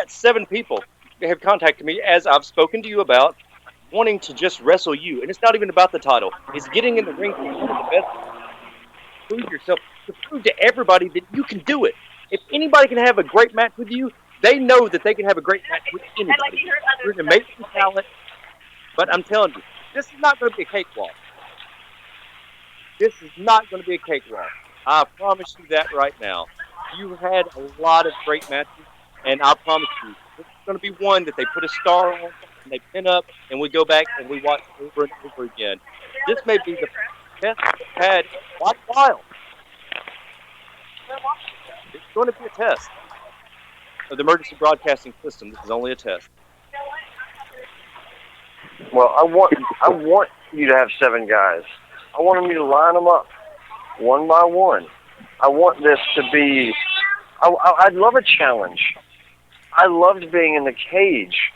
7 people that have contacted me, as I've spoken to you about, wanting to just wrestle you. And it's not even about the title. It's getting in the ring to be one of the best. Prove yourself. To prove to everybody that you can do it. If anybody can have a great match with you, they know that they can have a great match with anybody. You're an amazing talent. But I'm telling you, this is not going to be a cakewalk. This is not going to be a cakewalk. I promise you that right now. You had a lot of great matches, and I promise you, this is going to be one that they put a star on, and they pin up, and we go back and we watch over and over again. This may be the best we've had in a while. It's going to be a test of the emergency broadcasting system. This is only a test. Well, I want you to have 7 guys. I want you to line them up one by one. I want this to be... I'd love a challenge. I loved being in the cage.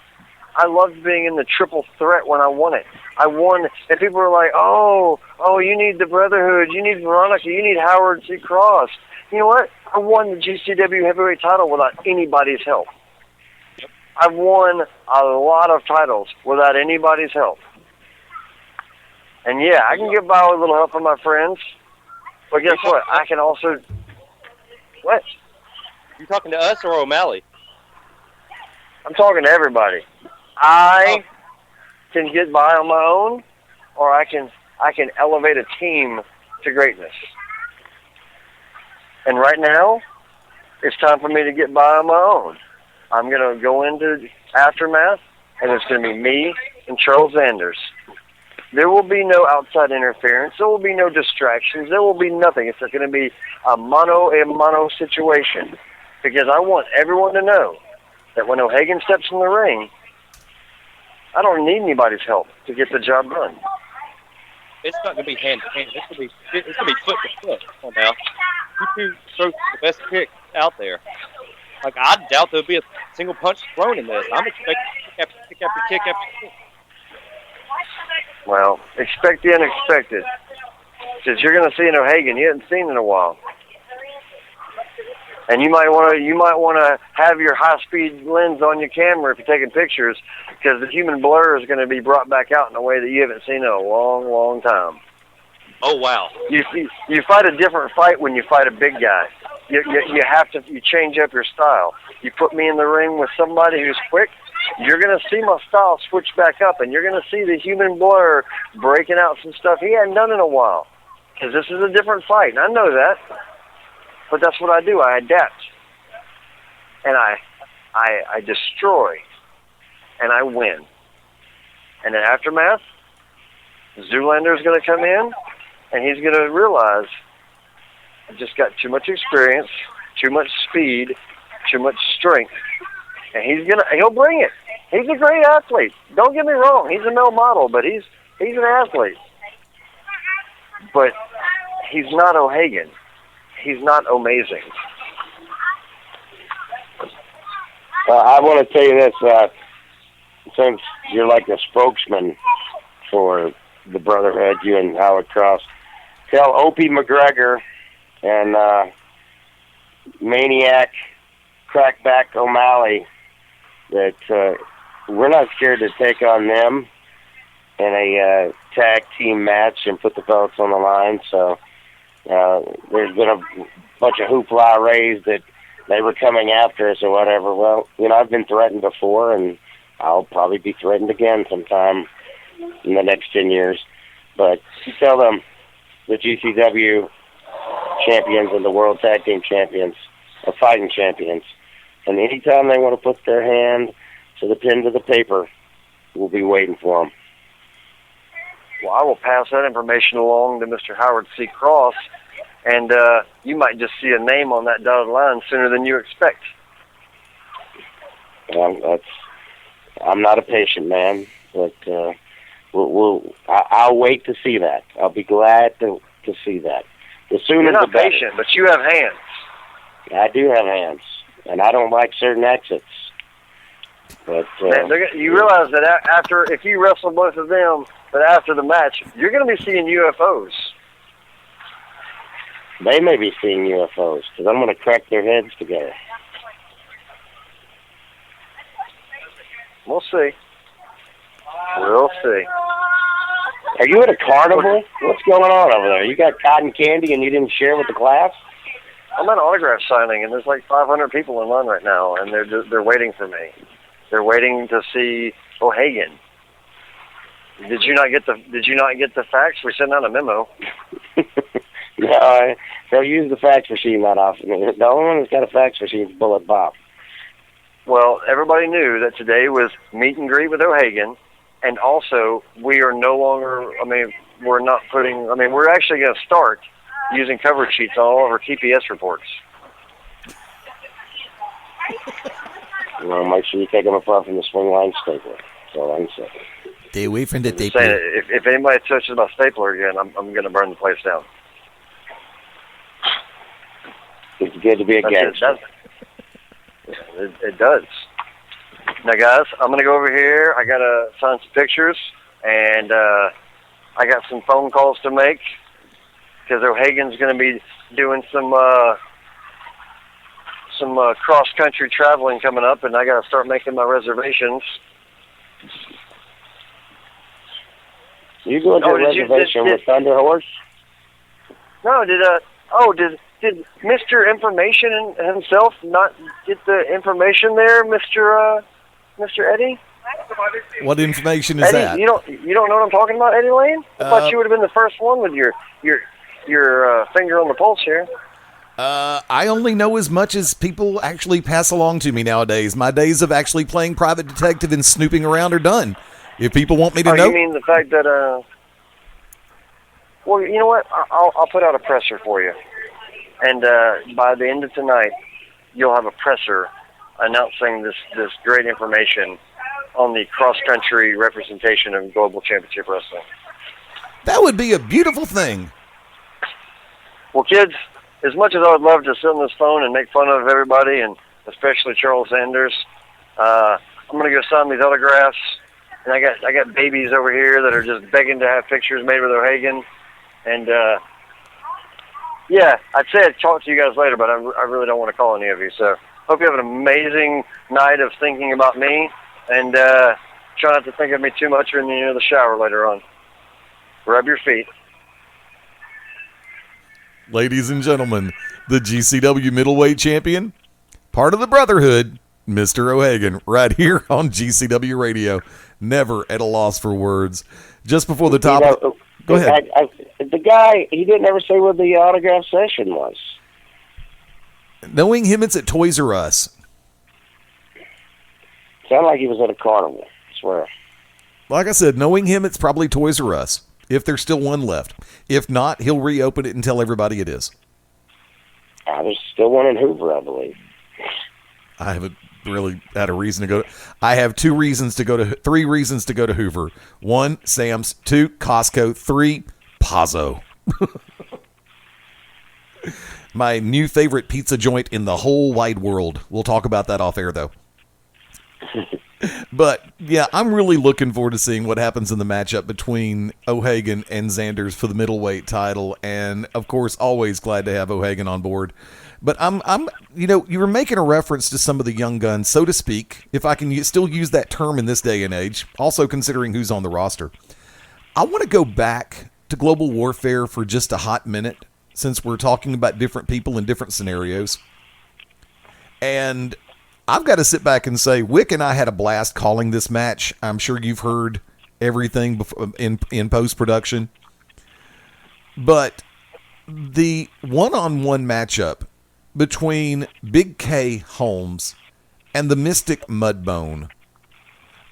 I loved being in the triple threat when I won it. I won, and people were like, oh, you need the Brotherhood, you need Veronica, you need Howard C. Cross. You know what? I won the GCW heavyweight title without anybody's help. I've won a lot of titles without anybody's help. And yeah, I can get by with a little help from my friends. But guess what? I can also... What? You talking to us or O'Malley? I'm talking to everybody. I can get by on my own, or I can elevate a team to greatness. And right now, it's time for me to get by on my own. I'm going to go into Aftermath, and it's going to be me and Charles Anders. There will be no outside interference. There will be no distractions. There will be nothing. It's going to be a mano-a-mano situation, because I want everyone to know that when O'Hagan steps in the ring, I don't need anybody's help to get the job done. It's not going to be hand-to-hand. It's going to be foot-to-foot. Come on now. You two throw the best kick out there. Like, I doubt there'll be a single punch thrown in this. I'm expecting kick after kick after kick after kick. Well, expect the unexpected. Because you're going to see an O'Hagan you haven't seen in a while. And you might want to have your high-speed lens on your camera if you're taking pictures, because the human blur is going to be brought back out in a way that you haven't seen in a long, long time. Oh, wow. You fight a different fight when you fight a big guy. You change up your style. You put me in the ring with somebody who's quick, you're going to see my style switch back up, and you're going to see the human blur breaking out some stuff he hadn't done in a while, because this is a different fight, and I know that. But that's what I do. I adapt, and I destroy, and I win. And in Aftermath, Zoolander is going to come in, and he's going to realize I just got too much experience, too much speed, too much strength, and he'll bring it. He's a great athlete. Don't get me wrong. He's a male model, but he's an athlete. But he's not O'Hagan. He's not amazing. I want to tell you this, since you're like a spokesman for the Brotherhood, you and Howard Cross, tell Opie McGregor and Maniac Crackback O'Malley that we're not scared to take on them in a tag team match and put the belts on the line. So there's been a bunch of hoopla raised that they were coming after us or whatever. Well, I've been threatened before, and I'll probably be threatened again sometime in the next 10 years. But you tell them the GCW champions and the World Tag Team champions are fighting champions. And anytime they want to put their hand to the pen to the paper, we'll be waiting for them. Well, I will pass that information along to Mr. Howard C. Cross, and you might just see a name on that dotted line sooner than you expect. I'm not a patient man, but I'll wait to see that. I'll be glad to see that. The sooner You're not the better. patient, but you have hands. I do have hands, and I don't like certain exits. But you realize that if you wrestle both of them, but after the match, you're going to be seeing UFOs. They may be seeing UFOs, because I'm going to crack their heads together. We'll see. We'll see. Are you at a carnival? What's going on over there? You got cotton candy and you didn't share with the class? I'm at an autograph signing, and there's like 500 people in line right now, and they're waiting for me. They're waiting to see O'Hagan. Did you not get the fax? We sent out a memo. No, they'll use the fax machine that often. The only one that's got a fax machine is Bullet Bob. Well, everybody knew that today was meet and greet with O'Hagan, and also we are no longer. We're actually going to start using cover sheets on all of our TPS reports. Well, make sure you take them apart from the swing line stapler. That's all I can say. Stay away from the tape. If anybody touches my stapler again, I'm going to burn the place down. It's good to be a gangster. It does. Now, guys, I'm going to go over here. I got to sign some pictures, and I got some phone calls to make because O'Hagan's going to be doing some cross-country traveling coming up, and I got to start making my reservations. You going to a reservation with Thunder Horse? No, did Mr. Information himself not get the information there, Mr. Eddie? What information is Eddie, that? You don't know what I'm talking about, Eddie Layne? I thought you would have been the first one with your finger on the pulse here. I only know as much as people actually pass along to me nowadays. My days of actually playing private detective and snooping around are done. If people want me to know, you mean the fact that? Well, you know what? I'll put out a presser for you, and by the end of tonight, you'll have a presser announcing this great information on the cross-country representation of Global Championship Wrestling. that would be a beautiful thing. Well, kids, as much as I would love to sit on this phone and make fun of everybody, and especially Charles Sanders, I'm going to go sign these autographs. And I got babies over here that are just begging to have pictures made with O'Hagan. And, yeah, I'd say I'd talk to you guys later, but I really don't want to call any of you. So hope you have an amazing night of thinking about me. And try not to think of me too much when you're in the shower later on. Rub your feet. Ladies and gentlemen, the GCW Middleweight Champion, part of the Brotherhood, Mr. O'Hagan, right here on GCW Radio. Never at a loss for words. Just before the top... Go ahead. The guy, he didn't ever say what the autograph session was. Knowing him, it's at Toys R Us. Sounded like he was at a carnival, I swear. Like I said, knowing him, it's probably Toys R Us, if there's still one left. If not, he'll reopen it and tell everybody it is. There's still one in Hoover, I believe. I haven't really had a reason to go. I have three reasons to go to Hoover. 1, Sam's. 2, Costco. 3, Pazzo. My new favorite pizza joint in the whole wide world. We'll talk about that off air, though. But, yeah, I'm really looking forward to seeing what happens in the matchup between O'Hagan and Sanders for the middleweight title. And, of course, always glad to have O'Hagan on board. But you were making a reference to some of the young guns, so to speak, if I can still use that term in this day and age, also considering who's on the roster. I want to go back to Global Warfare for just a hot minute, since we're talking about different people in different scenarios. And I've got to sit back and say, Wick and I had a blast calling this match. I'm sure you've heard everything before, in post-production. But the one-on-one matchup between Big K Holmes and the Mystic Mudbone,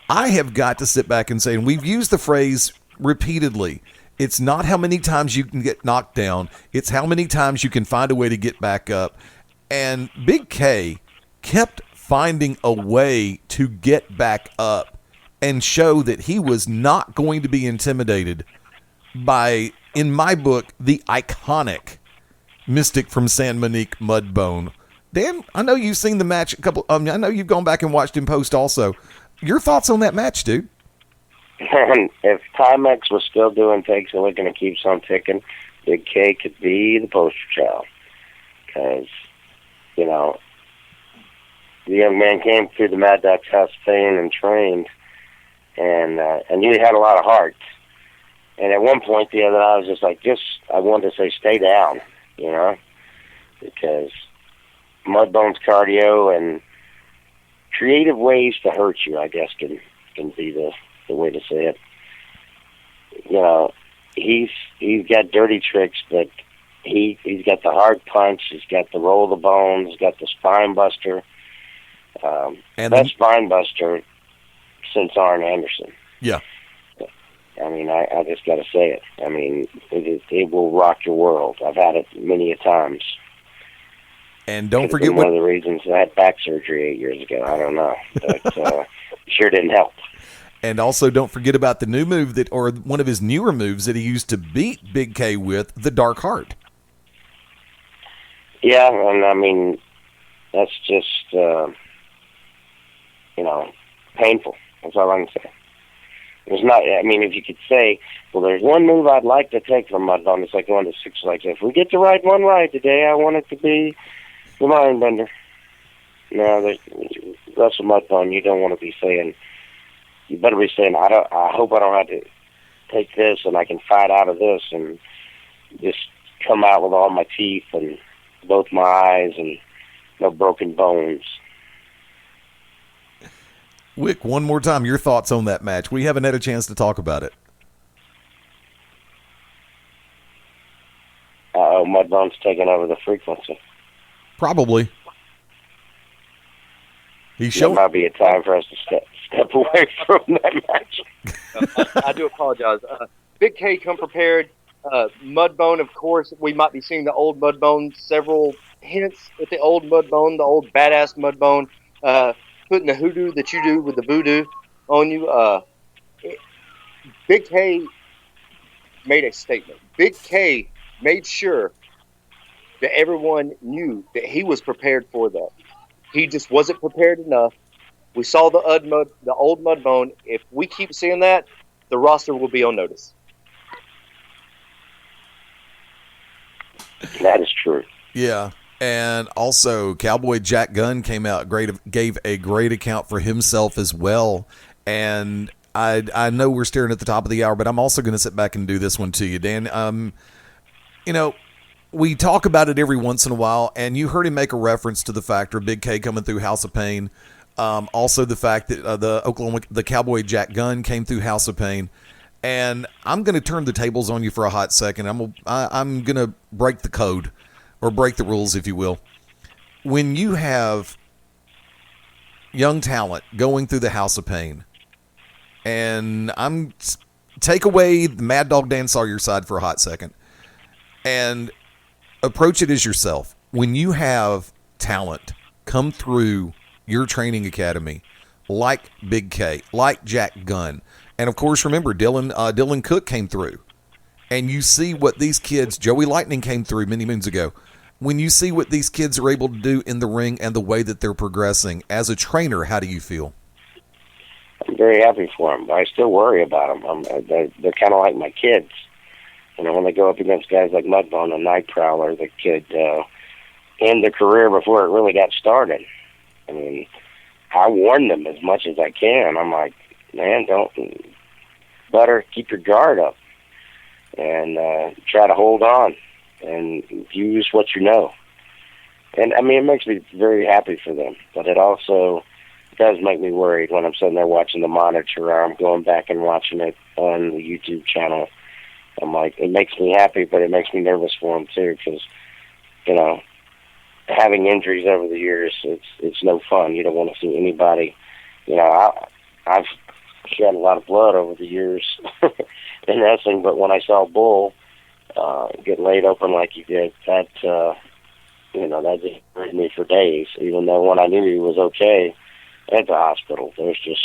I have got to sit back and say, and we've used the phrase repeatedly, it's not how many times you can get knocked down, it's how many times you can find a way to get back up. And Big K kept finding a way to get back up and show that he was not going to be intimidated by, in my book, the iconic Mystic from San Monique Mudbone. Dan, I know you've seen the match a couple. I know you've gone back and watched him post also. Your thoughts on that match, dude? And if Timex was still doing takes and looking to keep on ticking, Big K could be the poster child. Because, the young man came through the Maddog's house trained and trained, and he had a lot of heart. And at one point the other night, I was just like, I wanted to say, stay down, because Mudbone's cardio and creative ways to hurt you, I guess, can be the way to say it. He's got dirty tricks, but he's got the hard punch, he's got the roll of the bones, he's got the spine buster. And best spine buster since Arn Anderson. Yeah. I mean, I just got to say it. I mean, it will rock your world. I've had it many a times. And don't forget one of the reasons I had back surgery 8 years ago. I don't know, but sure didn't help. And also, don't forget about the new move or one of his newer moves that he used to beat Big K with, the Dark Heart. Yeah, and I mean, that's just painful. That's all I can say. It's not. I mean, if you could say, well, there's one move I'd like to take from Mudbone, it's like going to Six Flags. If we get the right one right today, I want it to be the Mindbender. No, that's a Mudbone. You don't want to be saying. You better be saying, I hope I don't have to take this, and I can fight out of this, and just come out with all my teeth and both my eyes and no broken bones. Wick, one more time, your thoughts on that match. We haven't had a chance to talk about it. Mudbone's taking over the frequency. Probably. There might be a time for us to step away from that match. I do apologize. Big K, come prepared. Mudbone, of course, we might be seeing the old Mudbone. Several hints at the old Mudbone, the old badass Mudbone, putting the hoodoo that you do with the voodoo on you. Big K made a statement. Big K made sure that everyone knew that he was prepared for that. He just wasn't prepared enough. We saw the old Mudbone. If we keep seeing that, the roster will be on notice. That is true. Yeah. And also, Cowboy Jack Gunn came out, gave a great account for himself as well. And I know we're staring at the top of the hour, but I'm also going to sit back and do this one to you, Dan. You know, we talk about it every once in a while, and you heard him make a reference to the factor of Big K coming through House of Pain. Also, the fact that the Cowboy Jack Gunn came through House of Pain. And I'm going to turn the tables on you for a hot second. I'm going to break the code, or break the rules, if you will. When you have young talent going through the House of Pain, and take away the Maddog Dan Sawyer side for a hot second, and approach it as yourself. When you have talent come through your training academy, like Big K, like Jack Gunn, and of course, remember, Dylan Cook came through, and you see what these kids, Joey Lightning came through many moons ago. When you see what these kids are able to do in the ring and the way that they're progressing, as a trainer, how do you feel? I'm very happy for them. I still worry about them. They're kind of like my kids. You know, when they go up against guys like Mudbone and Night Prowler that could end their career before it really got started. I mean, I warn them as much as I can. I'm like, man, better keep your guard up and try to hold on and use what you know. And, I mean, it makes me very happy for them, but it also does make me worried when I'm sitting there watching the monitor, or I'm going back and watching it on the YouTube channel. I'm like, it makes me happy, but it makes me nervous for them, too, because, you know, having injuries over the years, it's no fun. You don't want to see anybody, you know, I've shed a lot of blood over the years in wrestling, but when I saw Bull get laid open like he did, that just hurt me for days, even though when I knew he was okay at the hospital. There's just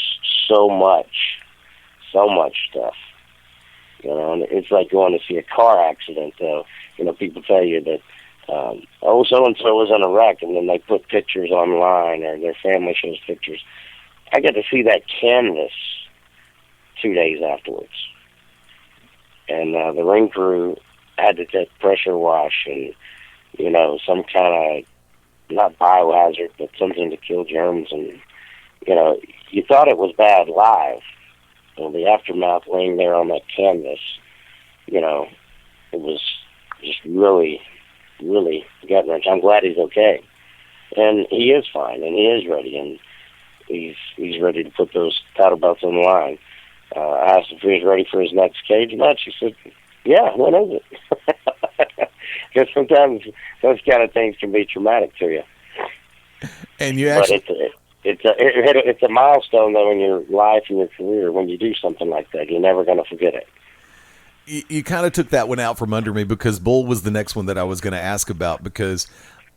so much stuff, you know, and it's like going to see a car accident, though. You know, people tell you that, so-and-so was in a wreck, and then they put pictures online, or their family shows pictures. I got to see that canvas 2 days afterwards. And the ring crew had to take pressure wash and, you know, some kind of, not biohazard, but something to kill germs. And, you know, you thought it was bad live. And the aftermath laying there on that canvas, you know, it was just really, really gut-wrenching. I'm glad he's okay. And he is fine, and he is ready, and he's ready to put those title belts on the line. I asked if he was ready for his next cage match. He said, yeah, when is it? Because sometimes those kind of things can be traumatic to you. And you actually... But it's a milestone, though, in your life and your career. When you do something like that, you're never going to forget it. You kind of took that one out from under me, because Bull was the next one that I was going to ask about, because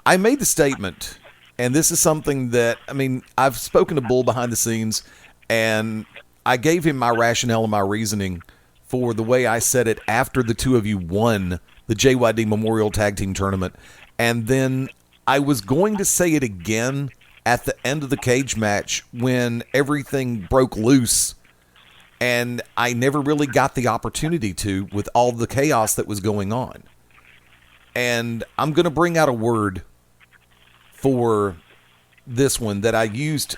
I made the statement, and this is something that, I mean, I've spoken to Bull behind the scenes, and I gave him my rationale and my reasoning for the way I said it after the two of you won the JYD Memorial Tag Team Tournament. And then I was going to say it again at the end of the cage match when everything broke loose, and I never really got the opportunity to with all the chaos that was going on. And I'm going to bring out a word for this one that I used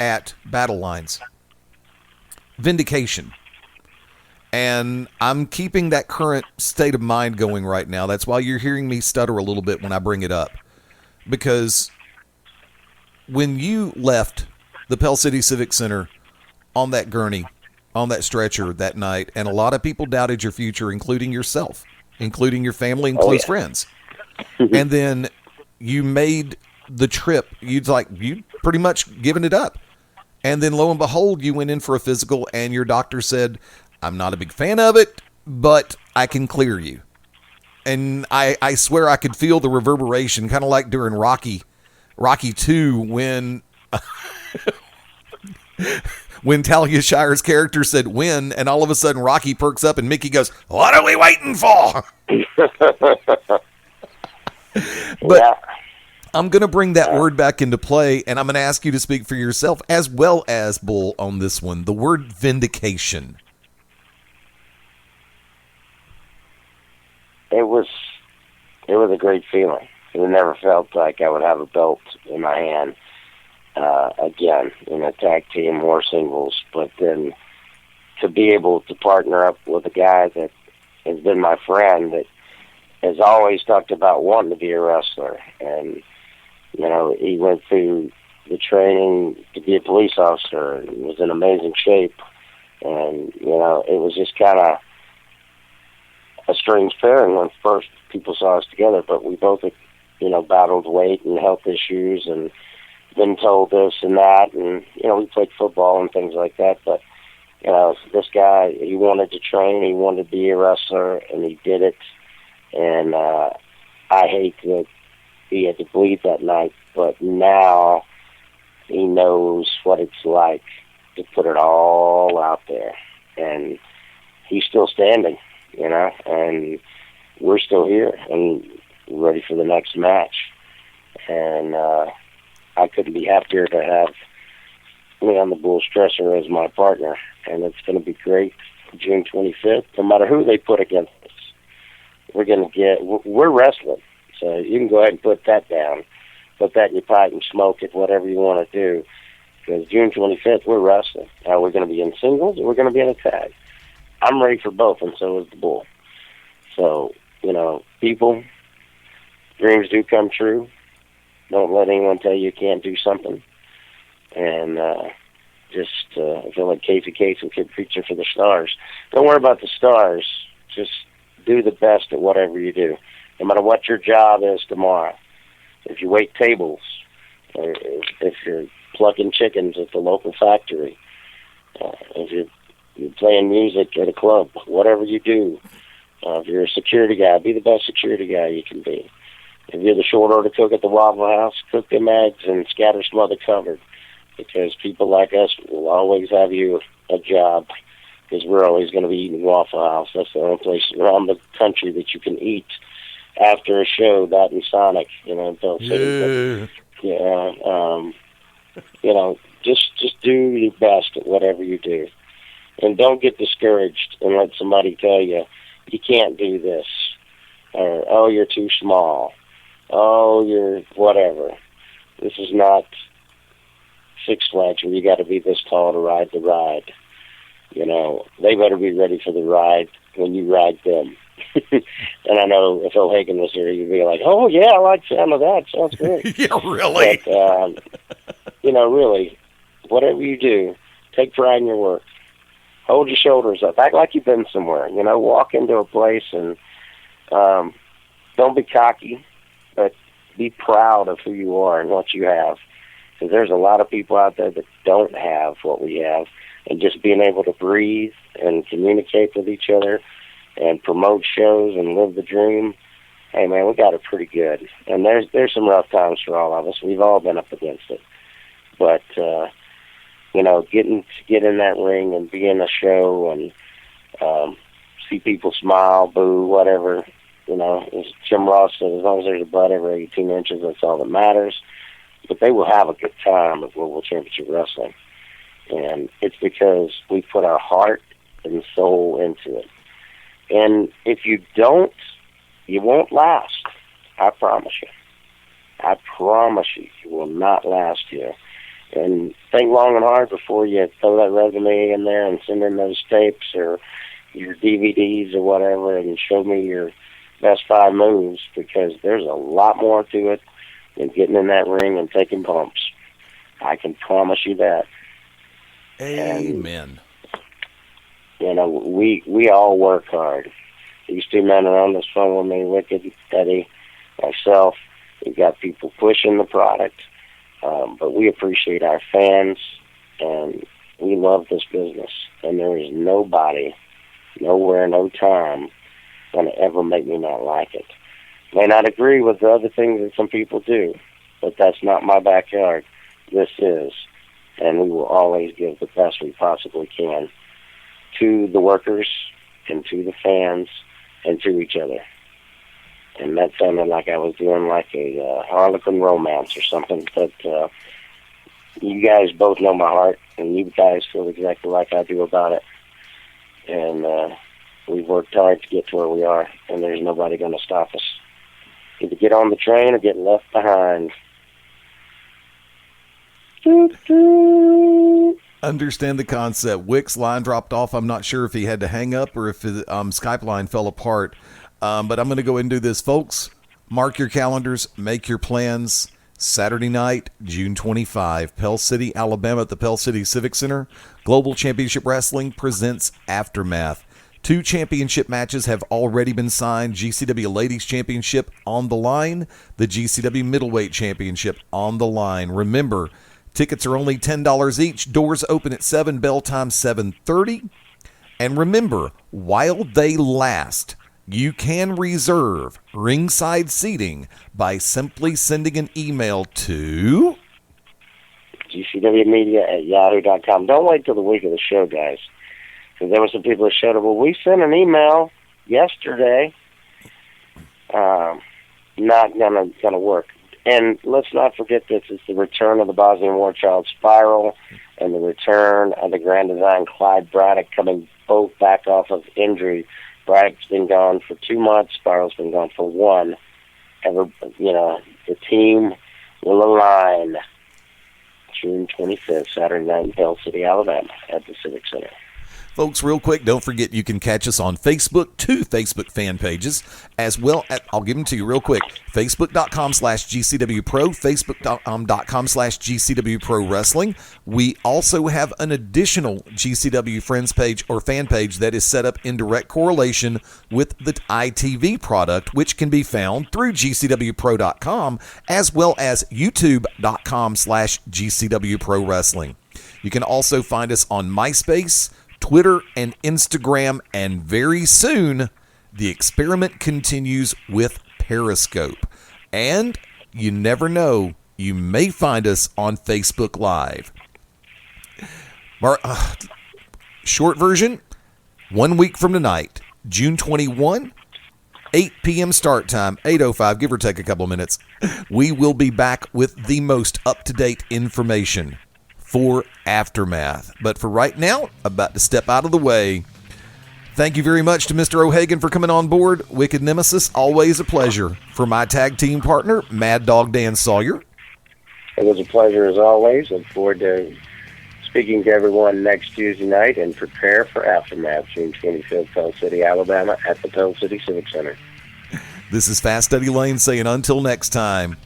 at Battle Lines. Vindication. And I'm keeping that current state of mind going right now. That's why you're hearing me stutter a little bit when I bring it up. Because when you left the Pell City Civic Center on that gurney, on that stretcher that night, and a lot of people doubted your future, including yourself, including your family and close friends. And then you made the trip. You'd pretty much given it up. And then lo and behold, you went in for a physical and your doctor said, I'm not a big fan of it, but I can clear you. And I swear I could feel the reverberation, kind of like during Rocky 2 when when Talia Shire's character said win, and all of a sudden Rocky perks up and Mickey goes, what are we waiting for? But yeah. I'm going to bring that word back into play, and I'm going to ask you to speak for yourself as well as Bull on this one. The word vindication. It was a great feeling. It never felt like I would have a belt in my hand again in a tag team or singles. But then to be able to partner up with a guy that has been my friend, that has always talked about wanting to be a wrestler, and he went through the training to be a police officer and was in amazing shape, and it was just kind of a strange pairing when first people saw us together, but we both, battled weight and health issues and been told this and that, and, we played football and things like that, but, this guy, he wanted to train, he wanted to be a wrestler, and he did it, and I hate that he had to bleed that night, but now he knows what it's like to put it all out there, and he's still standing. And we're still here and ready for the next match. And I couldn't be happier to have Leon the Bull Stresser as my partner. And it's going to be great June 25th. No matter who they put against us, we're wrestling. So you can go ahead and put that down. Put that in your pipe and smoke it, whatever you want to do. Because June 25th, we're wrestling. Now, we're going to be in singles or we're going to be in a tag. I'm ready for both, and so is the Bull. So, people, dreams do come true. Don't let anyone tell you can't do something. And I feel like Casey Kasem kept preaching for the stars. Don't worry about the stars. Just do the best at whatever you do, no matter what your job is tomorrow. If you wait tables, or if you're plucking chickens at the local factory, if you're playing music at a club, whatever you do. If you're a security guy, be the best security guy you can be. If you're the short order cook at the Waffle House, cook them eggs and scatter some other covered. Because people like us will always have you a job, because we're always going to be eating Waffle House. That's the only place around the country that you can eat after a show, that and Sonic, in Pell City. Just do your best at whatever you do. And don't get discouraged and let somebody tell you, you can't do this. Or, oh, you're too small. Oh, you're whatever. This is not Six Flags where you got to be this tall to ride the ride. They better be ready for the ride when you ride them. And I know if Phil Hagen was here, you'd be like, oh, yeah, I like the sound of that. Sounds great. Yeah, really? But, really, whatever you do, take pride in your work. Hold your shoulders up. Act like you've been somewhere. Walk into a place and don't be cocky, but be proud of who you are and what you have. Because there's a lot of people out there that don't have what we have. And just being able to breathe and communicate with each other and promote shows and live the dream, hey, man, we got it pretty good. And there's some rough times for all of us. We've all been up against it. But, get in that ring and be in a show and see people smile, boo, whatever. As Jim Ross said, as long as there's a butt every 18 inches, that's all that matters. but they will have a good time at Global Championship Wrestling. And it's because we put our heart and soul into it. And if you don't, you won't last. I promise you. I promise you, you will not last here. And think long and hard before you throw that resume in there and send in those tapes or your DVDs or whatever and show me your best 5 moves, because there's a lot more to it than getting in that ring and taking bumps. I can promise you that. Amen. And, we all work hard. These 2 men are on this phone with me, Wicked, Eddie, myself. We've got people pushing the product, but we appreciate our fans, and we love this business. And there is nobody, nowhere, no time going to ever make me not like it. May not agree with the other things that some people do, but that's not my backyard. This is, and we will always give the best we possibly can to the workers and to the fans and to each other. And that sounded like I was doing like a Harlequin romance or something, but you guys both know my heart, and you guys feel exactly like I do about it. And we've worked hard to get to where we are, and there's nobody going to stop us. Either get on the train or get left behind. Understand the concept. Wick's line dropped off. I'm not sure if he had to hang up or if his Skype line fell apart. But I'm going to go ahead and do this, folks. Mark your calendars. Make your plans. Saturday night, June 25, Pell City, Alabama at the Pell City Civic Center. Global Championship Wrestling presents Aftermath. 2 championship matches have already been signed. GCW Ladies Championship on the line. The GCW Middleweight Championship on the line. Remember, tickets are only $10 each. Doors open at 7, bell time 7:30. And remember, while they last, you can reserve ringside seating by simply sending an email to GCWmedia@yahoo.com. Don't wait till the week of the show, guys. Because there were some people that showed up, well, we sent an email yesterday. Not gonna work. And let's not forget this. It's the return of the Bosnian War Child Spiral and the return of the Grand Design Clyde Braddock, coming both back off of injury. Braddock's been gone for 2 months. Spiral's been gone for 1. The team will align June 25th, Saturday night in Pell City, Alabama at the Civic Center. Folks, real quick, don't forget you can catch us on Facebook, 2 Facebook fan pages, as well as, I'll give them to you real quick, Facebook.com/GCW Pro, Facebook.com/GCW Pro Wrestling. We also have an additional GCW friends page or fan page that is set up in direct correlation with the ITV product, which can be found through GCWPro.com, as well as YouTube.com/GCW Pro Wrestling. You can also find us on MySpace, Twitter, and Instagram, and very soon the experiment continues with Periscope. And you never know, you may find us on Facebook Live. Short version, 1 week from tonight, June 21, 8 p.m. start time, 8:05, give or take a couple of minutes. We will be back with the most up-to-date information for Aftermath. But for right now, about to step out of the way. Thank you very much to Mr. O'Hagan for coming on board. Wicked Nemesis, always a pleasure. For my tag team partner, Maddog Dan Sawyer. It was a pleasure as always. Look forward to speaking to everyone next Tuesday night, and prepare for Aftermath, June 25th, Pell City, Alabama at the Pell City Civic Center. This is Fast Eddie Layne saying until next time,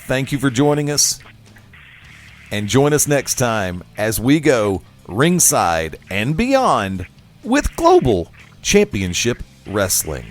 thank you for joining us. And join us next time as we go ringside and beyond with Global Championship Wrestling.